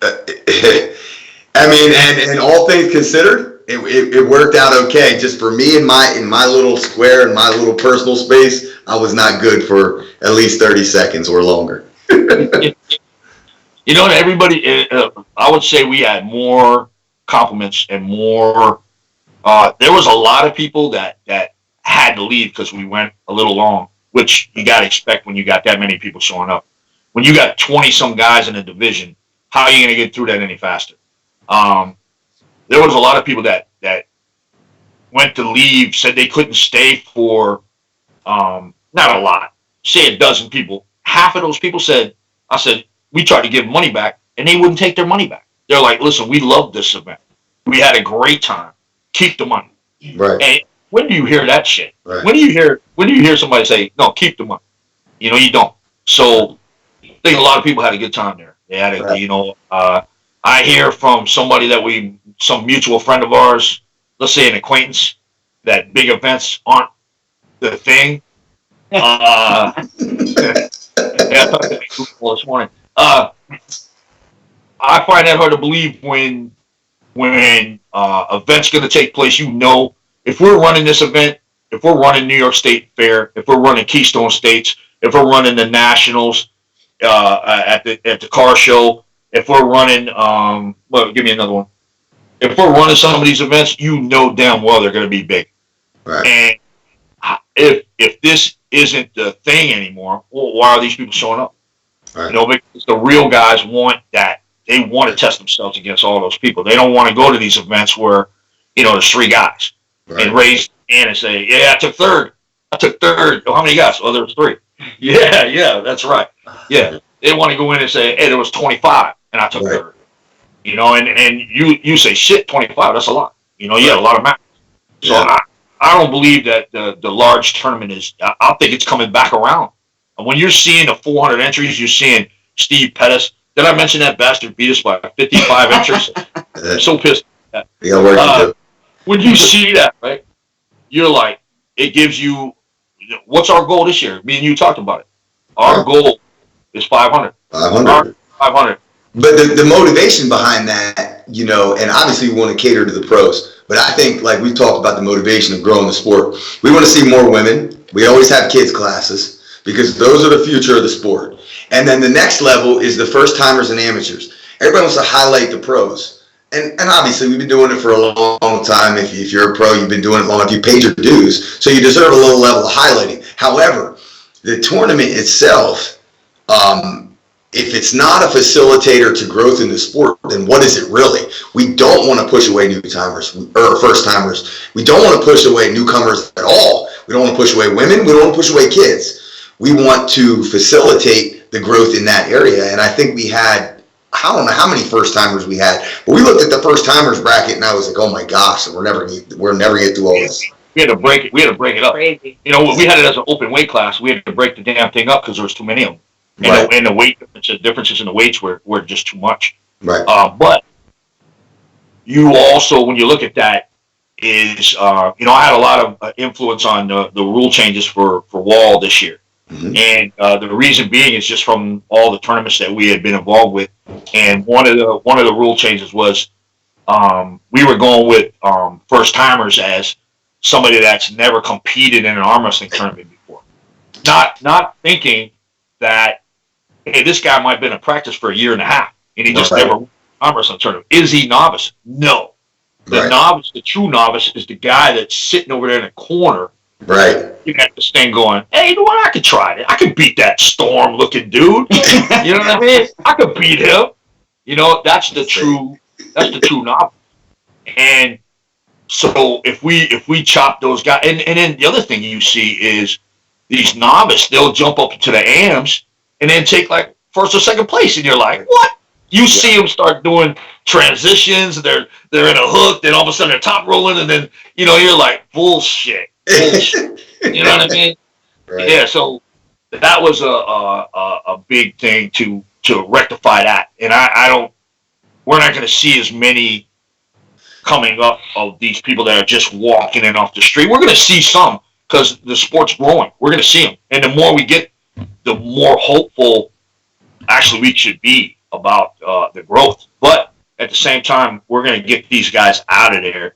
[SPEAKER 1] I mean, and all things considered, it worked out okay. Just for me in my little square, in my little personal space, I was not good for at least 30 seconds or longer.
[SPEAKER 3] You know, everybody, I would say we had more compliments and more. There was a lot of people that had to leave because we went a little long, which you got to expect when you got that many people showing up. When you got 20-some guys in a division, how are you going to get through that any faster? There was a lot of people that went to leave, said they couldn't stay for, not a lot, say a dozen people. Half of those people said, we tried to give money back, and they wouldn't take their money back. They're like, listen, we love this event. We had a great time. Keep the money.
[SPEAKER 1] Right.
[SPEAKER 3] And when do you hear that shit?
[SPEAKER 1] Right.
[SPEAKER 3] When do you hear somebody say, no, keep the money? You know, you don't. So I think a lot of people had a good time there. They had a, you know, I hear from somebody some mutual friend of ours, let's say an acquaintance, that big events aren't the thing. Yeah, I talked to people this morning. I find that hard to believe when event's going to take place. You know, if we're running this event, if we're running New York State Fair, if we're running Keystone States, if we're running the Nationals at the car show, if we're running, well, give me another one. If we're running some of these events, you know damn well they're going to be big.
[SPEAKER 1] Right.
[SPEAKER 3] And if this isn't the thing anymore, well, why are these people showing up?
[SPEAKER 1] Right.
[SPEAKER 3] You know, because the real guys want that. They want to test themselves against all those people. They don't want to go to these events where, you know, there's 3 guys and raise hand and say, yeah, I took third. Oh, how many guys? Oh, there was 3. Yeah, that's right. Yeah. They want to go in and say, hey, there was 25 and I took third. You know, and you say, shit, 25, that's a lot. You know, you had a lot of matches. So I don't believe that the large tournament is, I think it's coming back around. And when you're seeing the 400 entries, you're seeing Steve Pettis Did I mention that bastard beat us by 55 inches? I'm so pissed.
[SPEAKER 1] We got work to do.
[SPEAKER 3] When you see that, right, you're like, it gives you, what's our goal this year? Me and you talked about it. Our goal is 500.
[SPEAKER 1] 500.
[SPEAKER 3] 500.
[SPEAKER 1] But the motivation behind that, you know, and obviously we want to cater to the pros, but I think, like we talked about the motivation of growing the sport, we want to see more women. We always have kids classes because those are the future of the sport. And then the next level is the first timers and amateurs. Everybody wants to highlight the pros. And obviously we've been doing it for a long time. If you're a pro, you've been doing it long enough, you paid your dues, so you deserve a little level of highlighting. However, the tournament itself, if it's not a facilitator to growth in the sport, then what is it really? We don't want to push away new timers or first timers. We don't want to push away newcomers at all. We don't want to push away women. We don't want to push away kids. We want to facilitate the growth in that area. And I think we had, I don't know how many first timers we had, but we looked at the first timers bracket and I was like, oh my gosh, we're never get through all this.
[SPEAKER 3] We had to break it. We had to break it up.
[SPEAKER 2] Crazy.
[SPEAKER 3] You know, we had it as an open weight class. We had to break the damn thing up because there was too many of them.
[SPEAKER 1] Right.
[SPEAKER 3] And the weight differences in the weights were just too much.
[SPEAKER 1] Right.
[SPEAKER 3] But you also, when you look at that, is I had a lot of influence on the rule changes for WAL this year, and the reason being is just from all the tournaments that we had been involved with, and one of the rule changes was we were going with first timers as somebody that's never competed in an arm wrestling tournament before, not thinking that, hey, this guy might have been in practice for a year and a half, and he just never arm wrestling tournament. Is he novice? No. The novice, the true novice, is the guy that's sitting over there in the corner.
[SPEAKER 1] Right.
[SPEAKER 3] You got this thing going, hey, you know what? I could try it. I could beat that Storm-looking dude. You know what I mean? I could beat him. You know, that's the true novice. And so if we chop those guys, and then the other thing you see is these novice, they'll jump up to the AMs and then take like first or second place, and you're like, what? You see them start doing transitions, they're in a hook, then all of a sudden they're top rolling, and then you're like, bullshit. You know what I mean? Right. Yeah. So that was a big thing to rectify that, and we're not going to see as many coming up of these people that are just walking in off the street. We're going to see some because the sport's growing. We're going to see them, and the more we get, the more hopeful actually we should be about the growth. But at the same time, we're going to get these guys out of there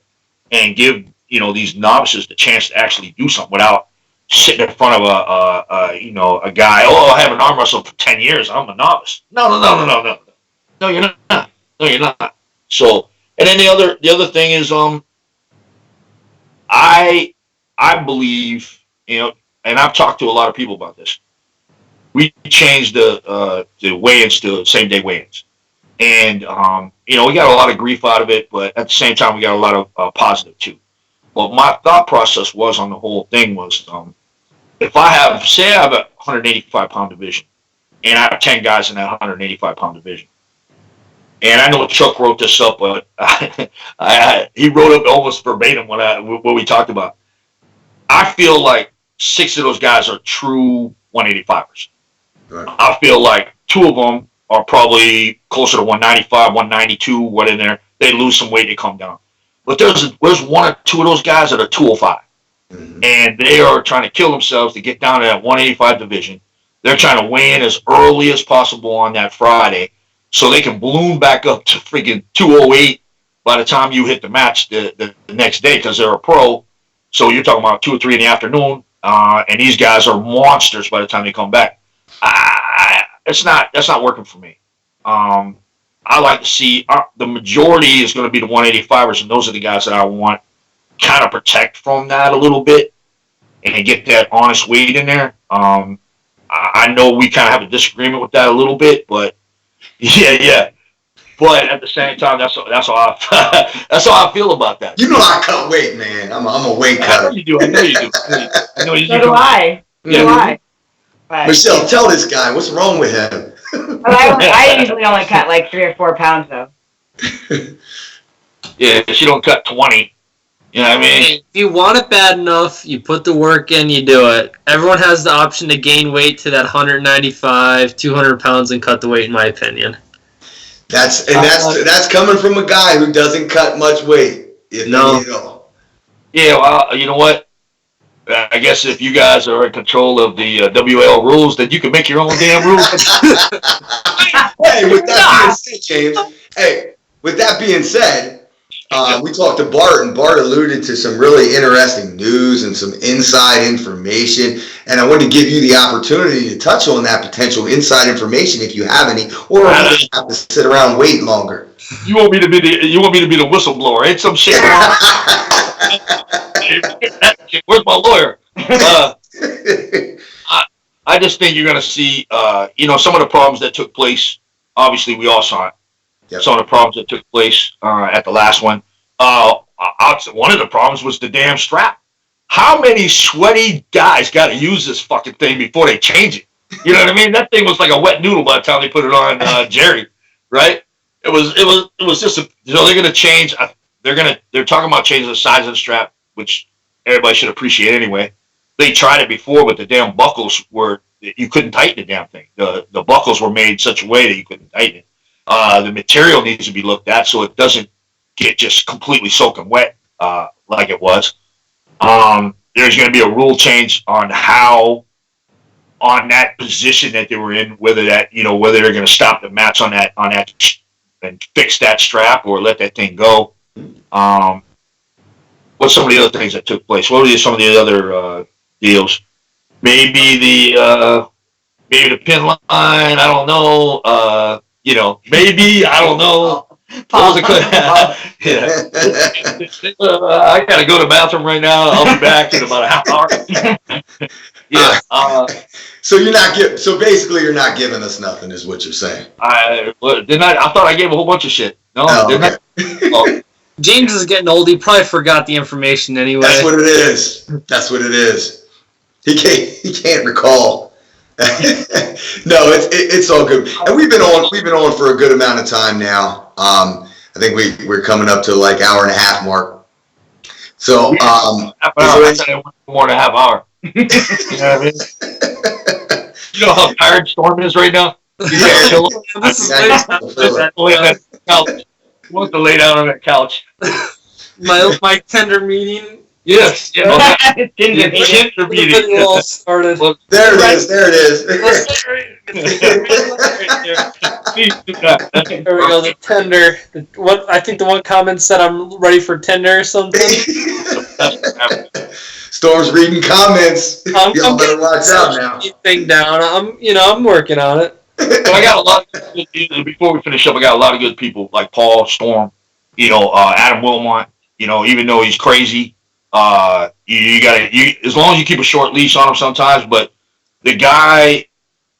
[SPEAKER 3] and give these novices the chance to actually do something without sitting in front of a guy. Oh, I haven't arm wrestled for 10 years. I'm a novice. No, you're not. No, you're not. So, and then the other thing is, I believe, and I've talked to a lot of people about this. We changed the weigh-ins to same-day weigh-ins. And, we got a lot of grief out of it, but at the same time, we got a lot of positive, too. But my thought process was on the whole thing was, if I have a 185-pound division, and I have 10 guys in that 185-pound division, and I know Chuck wrote this up, but he wrote it almost verbatim what we talked about. I feel like 6 of those guys are true 185ers. Right. I feel like 2 of them are probably closer to 195, 192, what in there. They lose some weight, they come down. But there's 1 or 2 of those guys that are 205. Mm-hmm. And they are trying to kill themselves to get down to that 185 division. They're trying to weigh in as early as possible on that Friday so they can balloon back up to freaking 208 by the time you hit the match the next day because they're a pro. So you're talking about 2 or 3 in the afternoon, and these guys are monsters by the time they come back. That's not working for me. I like to see the majority is going to be the 185ers, and those are the guys that I want kind of protect from that a little bit and get that honest weight in there. I know we kind of have a disagreement with that a little bit, but yeah. But at the same time, that's how I feel about that.
[SPEAKER 1] You know I cut weight, man. I'm a weight cutter.
[SPEAKER 3] I know you do.
[SPEAKER 2] So do I. But,
[SPEAKER 1] Michelle, tell this guy what's wrong with him.
[SPEAKER 2] But I usually only cut like 3 or 4 pounds though.
[SPEAKER 3] Yeah, she don't cut 20. You know what I mean?
[SPEAKER 4] If you want it bad enough, you put the work in, you do it. Everyone has the option to gain weight to that 195, 200 pounds and cut the weight, in my opinion.
[SPEAKER 1] That's coming from a guy who doesn't cut much weight.
[SPEAKER 4] No.
[SPEAKER 3] Yeah, well, you know what? I guess if you guys are in control of the WAL rules, then you can make your own damn rules.
[SPEAKER 1] Hey, with that being said, James. Hey, with that being said, we talked to Bart, and Bart alluded to some really interesting news and some inside information. And I wanted to give you the opportunity to touch on that potential inside information if you have any, or are you going to have to sit around and wait longer?
[SPEAKER 3] You want me to be the whistleblower? Ain't some shit. Where's my lawyer? I just think you're going to see, some of the problems that took place. Obviously, we all saw it.
[SPEAKER 1] Yep.
[SPEAKER 3] Some of the problems that took place at the last one. One of the problems was the damn strap. How many sweaty guys got to use this fucking thing before they change it? You know what I mean? That thing was like a wet noodle by the time they put it on Jerry, right? It was just so they're going to change. They're talking about changing the size of the strap, which everybody should appreciate anyway. They tried it before, but the damn buckles you couldn't tighten the damn thing. The buckles were made such a way that you couldn't tighten it. The material needs to be looked at so it doesn't get just completely soaking wet like it was. There's going to be a rule change on that position that they were in, whether they're going to stop the match on that and fix that strap or let that thing go. What's some of the other things that took place? What were some of the other deals? Maybe the pin line. I don't know. Maybe I don't know. What was it? I gotta go to the bathroom right now. I'll be back in about a half hour. Yeah.
[SPEAKER 1] So basically you're not giving us nothing, is what you're saying.
[SPEAKER 3] I thought I gave a whole bunch of shit. No,
[SPEAKER 1] okay.
[SPEAKER 4] James is getting old. He probably forgot the information anyway.
[SPEAKER 1] That's what it is. He can't recall. No, it's all good. And we've been on for a good amount of time now. I think we're coming up to like hour and a half mark. So
[SPEAKER 3] more than a half hour. You know what I mean? You know how tired Storm is right now?
[SPEAKER 1] Yeah.
[SPEAKER 3] He wants to lay down on that couch.
[SPEAKER 4] My tender meeting.
[SPEAKER 3] Yes.
[SPEAKER 2] Tinder
[SPEAKER 3] meeting.
[SPEAKER 4] All started.
[SPEAKER 1] There it is.
[SPEAKER 4] There we go. The tender. I think the one comment said I'm ready for tender or something.
[SPEAKER 1] Storm's reading comments. Y'all better watch out now.
[SPEAKER 4] Thing down. I'm working on it.
[SPEAKER 3] But I got a lot of good people. Before we finish up, I got a lot of good people like Paul, Storm, Adam Wilmot, even though he's crazy, you gotta, as long as you keep a short leash on him sometimes, but the guy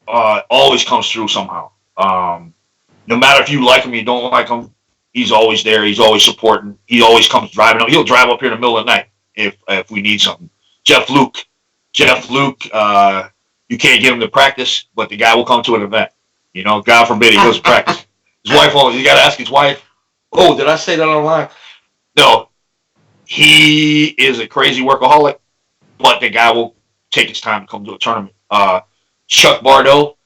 [SPEAKER 3] always comes through somehow. No matter if you like him, you don't like him, he's always there. He's always supporting. He always comes driving up. He'll drive up here in the middle of the night if we need something. Jeff Luke, you can't get him to practice, but the guy will come to an event. God forbid he goes to practice. His wife you got to ask his wife. Oh, did I say that online? No. He is a crazy workaholic, but the guy will take his time to come to a tournament. Chuck Bardo,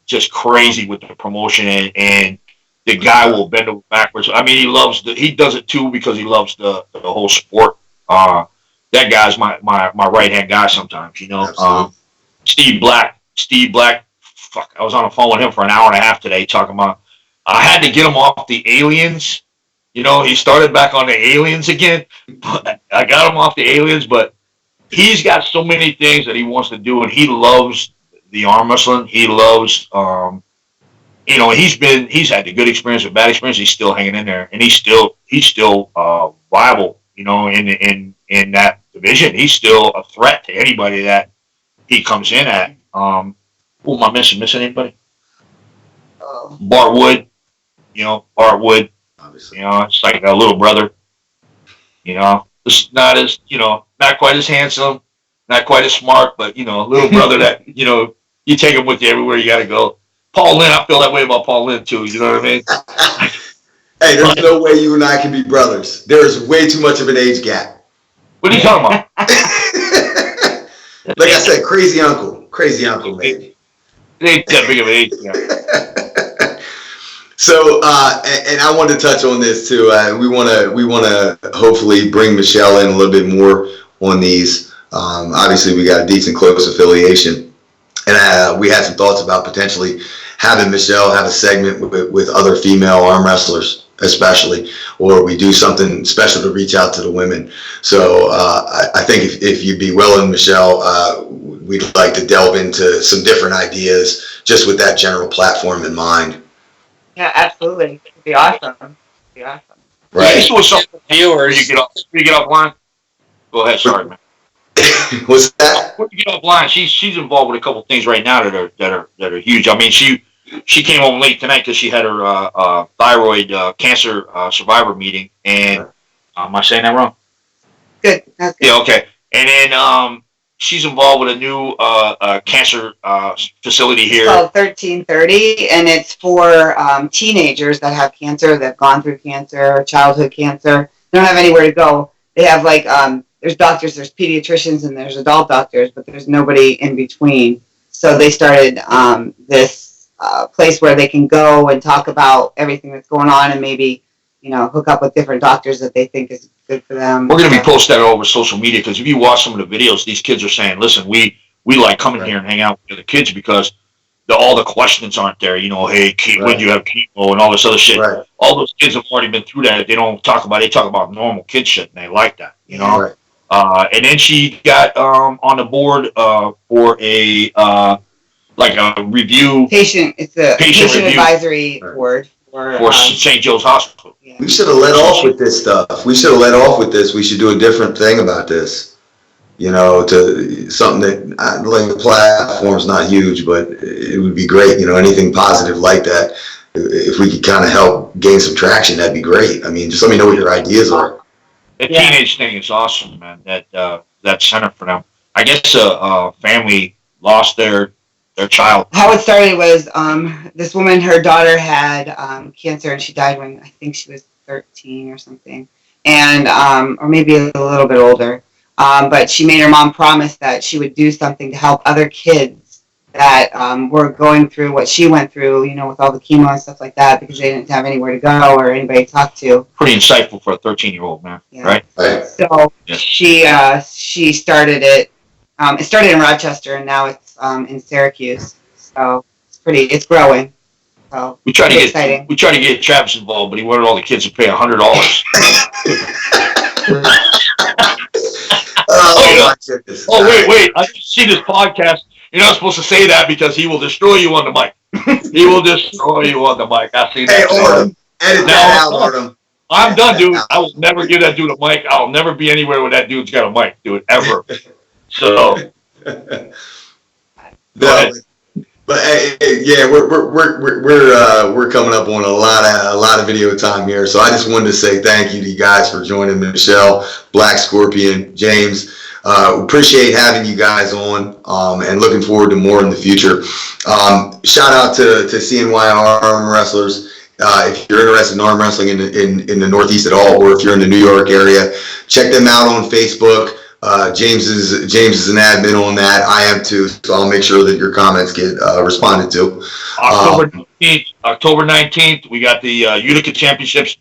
[SPEAKER 3] just crazy with the promotion, and the guy will bend over backwards. I mean, he does it too because he loves the whole sport. That guy's my right hand guy sometimes. Steve Black. Fuck, I was on the phone with him for an hour and a half today talking about. I had to get him off the aliens. He started back on the aliens again. But I got him off the aliens, but he's got so many things that he wants to do, and he loves the arm wrestling. He loves, he's had the good experience, the bad experience. He's still hanging in there, and he's still viable. In that division, he's still a threat to anybody that he comes in at. Who am I missing? Missing anybody? Bart Wood. Bart Wood. Obviously. It's like a little brother. It's not as not quite as handsome, not quite as smart, but a little brother that you take him with you everywhere you got to go. Paul Linn, I feel that way about Paul Linn too. You know what I mean?
[SPEAKER 1] Hey, there's no way you and I can be brothers. There is way too much of an age gap.
[SPEAKER 3] What are you talking about?
[SPEAKER 1] Like I said, crazy uncle, maybe.
[SPEAKER 3] It ain't that big of an age gap.
[SPEAKER 1] So, and I wanted to touch on this too. We want to hopefully bring Michelle in a little bit more on these. Obviously, we got a decent close affiliation, and we had some thoughts about potentially having Michelle have a segment with other female arm wrestlers, especially, or we do something special to reach out to the women. So I think if you'd be willing, Michelle, we'd like to delve into some different ideas just with that general platform in mind.
[SPEAKER 2] Yeah, absolutely. It'd be awesome. It'd be awesome.
[SPEAKER 3] Right.
[SPEAKER 1] Right.
[SPEAKER 3] So something
[SPEAKER 4] Viewers.
[SPEAKER 3] you get offline. Go ahead, sorry, man.
[SPEAKER 1] What's that?
[SPEAKER 3] When you get offline, she's involved with a couple things right now that are huge. I mean, she came home late tonight because she had her thyroid cancer survivor meeting, and am I saying that wrong?
[SPEAKER 2] Good. That's good.
[SPEAKER 3] Yeah, okay. And then she's involved with a new cancer facility
[SPEAKER 2] It's
[SPEAKER 3] here.
[SPEAKER 2] called 1330, and it's for teenagers that have cancer, that have gone through cancer, childhood cancer. They don't have anywhere to go. They have like there's doctors, there's pediatricians, and there's adult doctors, but there's nobody in between. So they started this place where they can go and talk about everything that's going on, and maybe hook up with different doctors that they think is good for them.
[SPEAKER 3] We're going to be posting that all over social media because if you watch some of the videos, these kids are saying, "Listen, we like coming here and hang out with the kids because all the questions aren't there. Hey, when do you have chemo and all this other shit.
[SPEAKER 1] Right.
[SPEAKER 3] All those kids have already been through that. They don't talk about. They talk about normal kid shit, and they like that.
[SPEAKER 1] Right.
[SPEAKER 3] And then she got on the board for a review
[SPEAKER 2] Patient. It's a
[SPEAKER 3] Patient
[SPEAKER 2] patient
[SPEAKER 3] review.
[SPEAKER 2] Advisory board
[SPEAKER 3] for St. Joe's Hospital.
[SPEAKER 2] yeah.
[SPEAKER 1] We should have let off with this stuff. We should have let off with this. We should do a different thing about this. To something that like the platform's not huge, but it would be great. Anything positive like that. If we could kind of help gain some traction, that'd be great. I mean, just let me know what your ideas are.
[SPEAKER 3] The teenage thing is awesome, man. That center for them. I guess a family lost their child.
[SPEAKER 2] How it started was this woman, her daughter had cancer, and she died when I think she was 13 or something, and or maybe a little bit older. But she made her mom promise that she would do something to help other kids that were going through what she went through, with all the chemo and stuff like that, because they didn't have anywhere to go or anybody to talk to.
[SPEAKER 3] Pretty insightful for a 13-year-old, man.
[SPEAKER 2] Yeah.
[SPEAKER 3] Right?
[SPEAKER 1] Right.
[SPEAKER 2] So
[SPEAKER 3] Yeah.
[SPEAKER 2] she started it. It started in Rochester, and now it's in Syracuse. So it's growing. So
[SPEAKER 3] We tried
[SPEAKER 2] exciting.
[SPEAKER 3] to get Travis involved, but he wanted all the kids to pay $100.
[SPEAKER 1] My goodness.
[SPEAKER 3] Oh, wait. I see this podcast. You're not supposed to say that because he will destroy you on the mic. He will destroy you on the mic. I see that.
[SPEAKER 1] Hey, Artem, edit that out, Artem.
[SPEAKER 3] I'm done, dude. I will never give that dude a mic. I'll never be anywhere where that dude's got a mic, dude, ever. So,
[SPEAKER 1] No, but yeah, we're coming up on a lot of video time here. So I just wanted to say thank you to you guys for joining Michelle, Black Scorpion, James. Appreciate having you guys on, and looking forward to more in the future. Shout out to CNY Arm Wrestlers. If you're interested in arm wrestling in the Northeast at all, or if you're in the New York area, check them out on Facebook. James is an admin on that. I am too, so I'll make sure that your comments get responded to.
[SPEAKER 3] October 19th, we got the Utica Championships.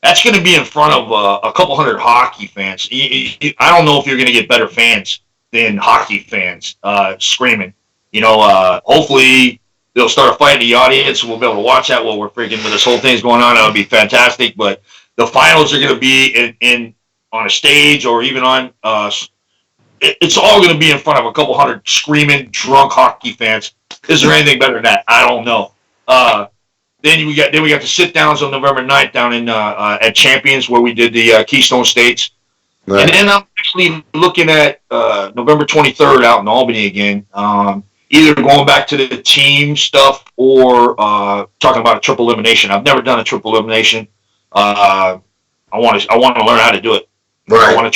[SPEAKER 3] That's going to be in front of a couple hundred hockey fans. I don't know if you're going to get better fans than hockey fans screaming. Hopefully they'll start a fight in the audience, and we'll be able to watch that while we're freaking with this whole thing's going on. That would be fantastic. But the finals are going to be in on a stage or even on. It's all going to be in front of a couple hundred screaming drunk hockey fans. Is there anything better than that? I don't know. Then we got the sit downs on November 9th down in at Champions where we did the Keystone States. Right. And then I'm actually looking at November 23rd out in Albany again. Either going back to the team stuff or talking about a triple elimination. I've never done a triple elimination. I want to learn how to do it.
[SPEAKER 1] Right.
[SPEAKER 3] I want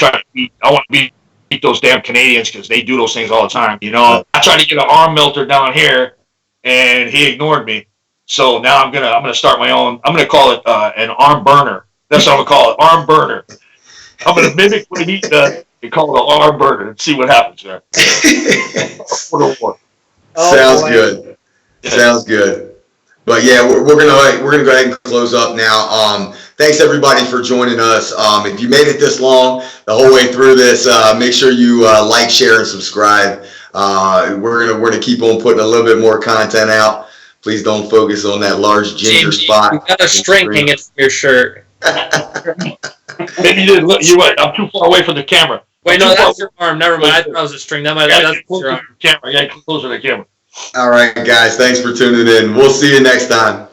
[SPEAKER 3] to beat those damn Canadians because they do those things all the time. I tried to get an arm melter down here, and he ignored me. So now I'm gonna start my own. I'm gonna call it an arm burner. That's what I'm gonna call it, arm burner. I'm gonna mimic what he does and call it an arm burner and see what happens there.
[SPEAKER 1] Sounds good. Yeah. Sounds good. But yeah, we're gonna go ahead and close up now. Thanks everybody for joining us. If you made it this long, the whole way through this, make sure you like, share, and subscribe. We're gonna keep on putting a little bit more content out. Please don't focus on that large ginger
[SPEAKER 4] James,
[SPEAKER 1] spot.
[SPEAKER 4] you got a string hanging from your shirt.
[SPEAKER 3] Maybe you didn't look. You went. I'm too far away from the camera.
[SPEAKER 4] Wait, no, that's your arm. Never mind. I thought it was a string. That's your arm.
[SPEAKER 3] Camera. Yeah, closer to the camera.
[SPEAKER 1] All right, guys. Thanks for tuning in. We'll see you next time.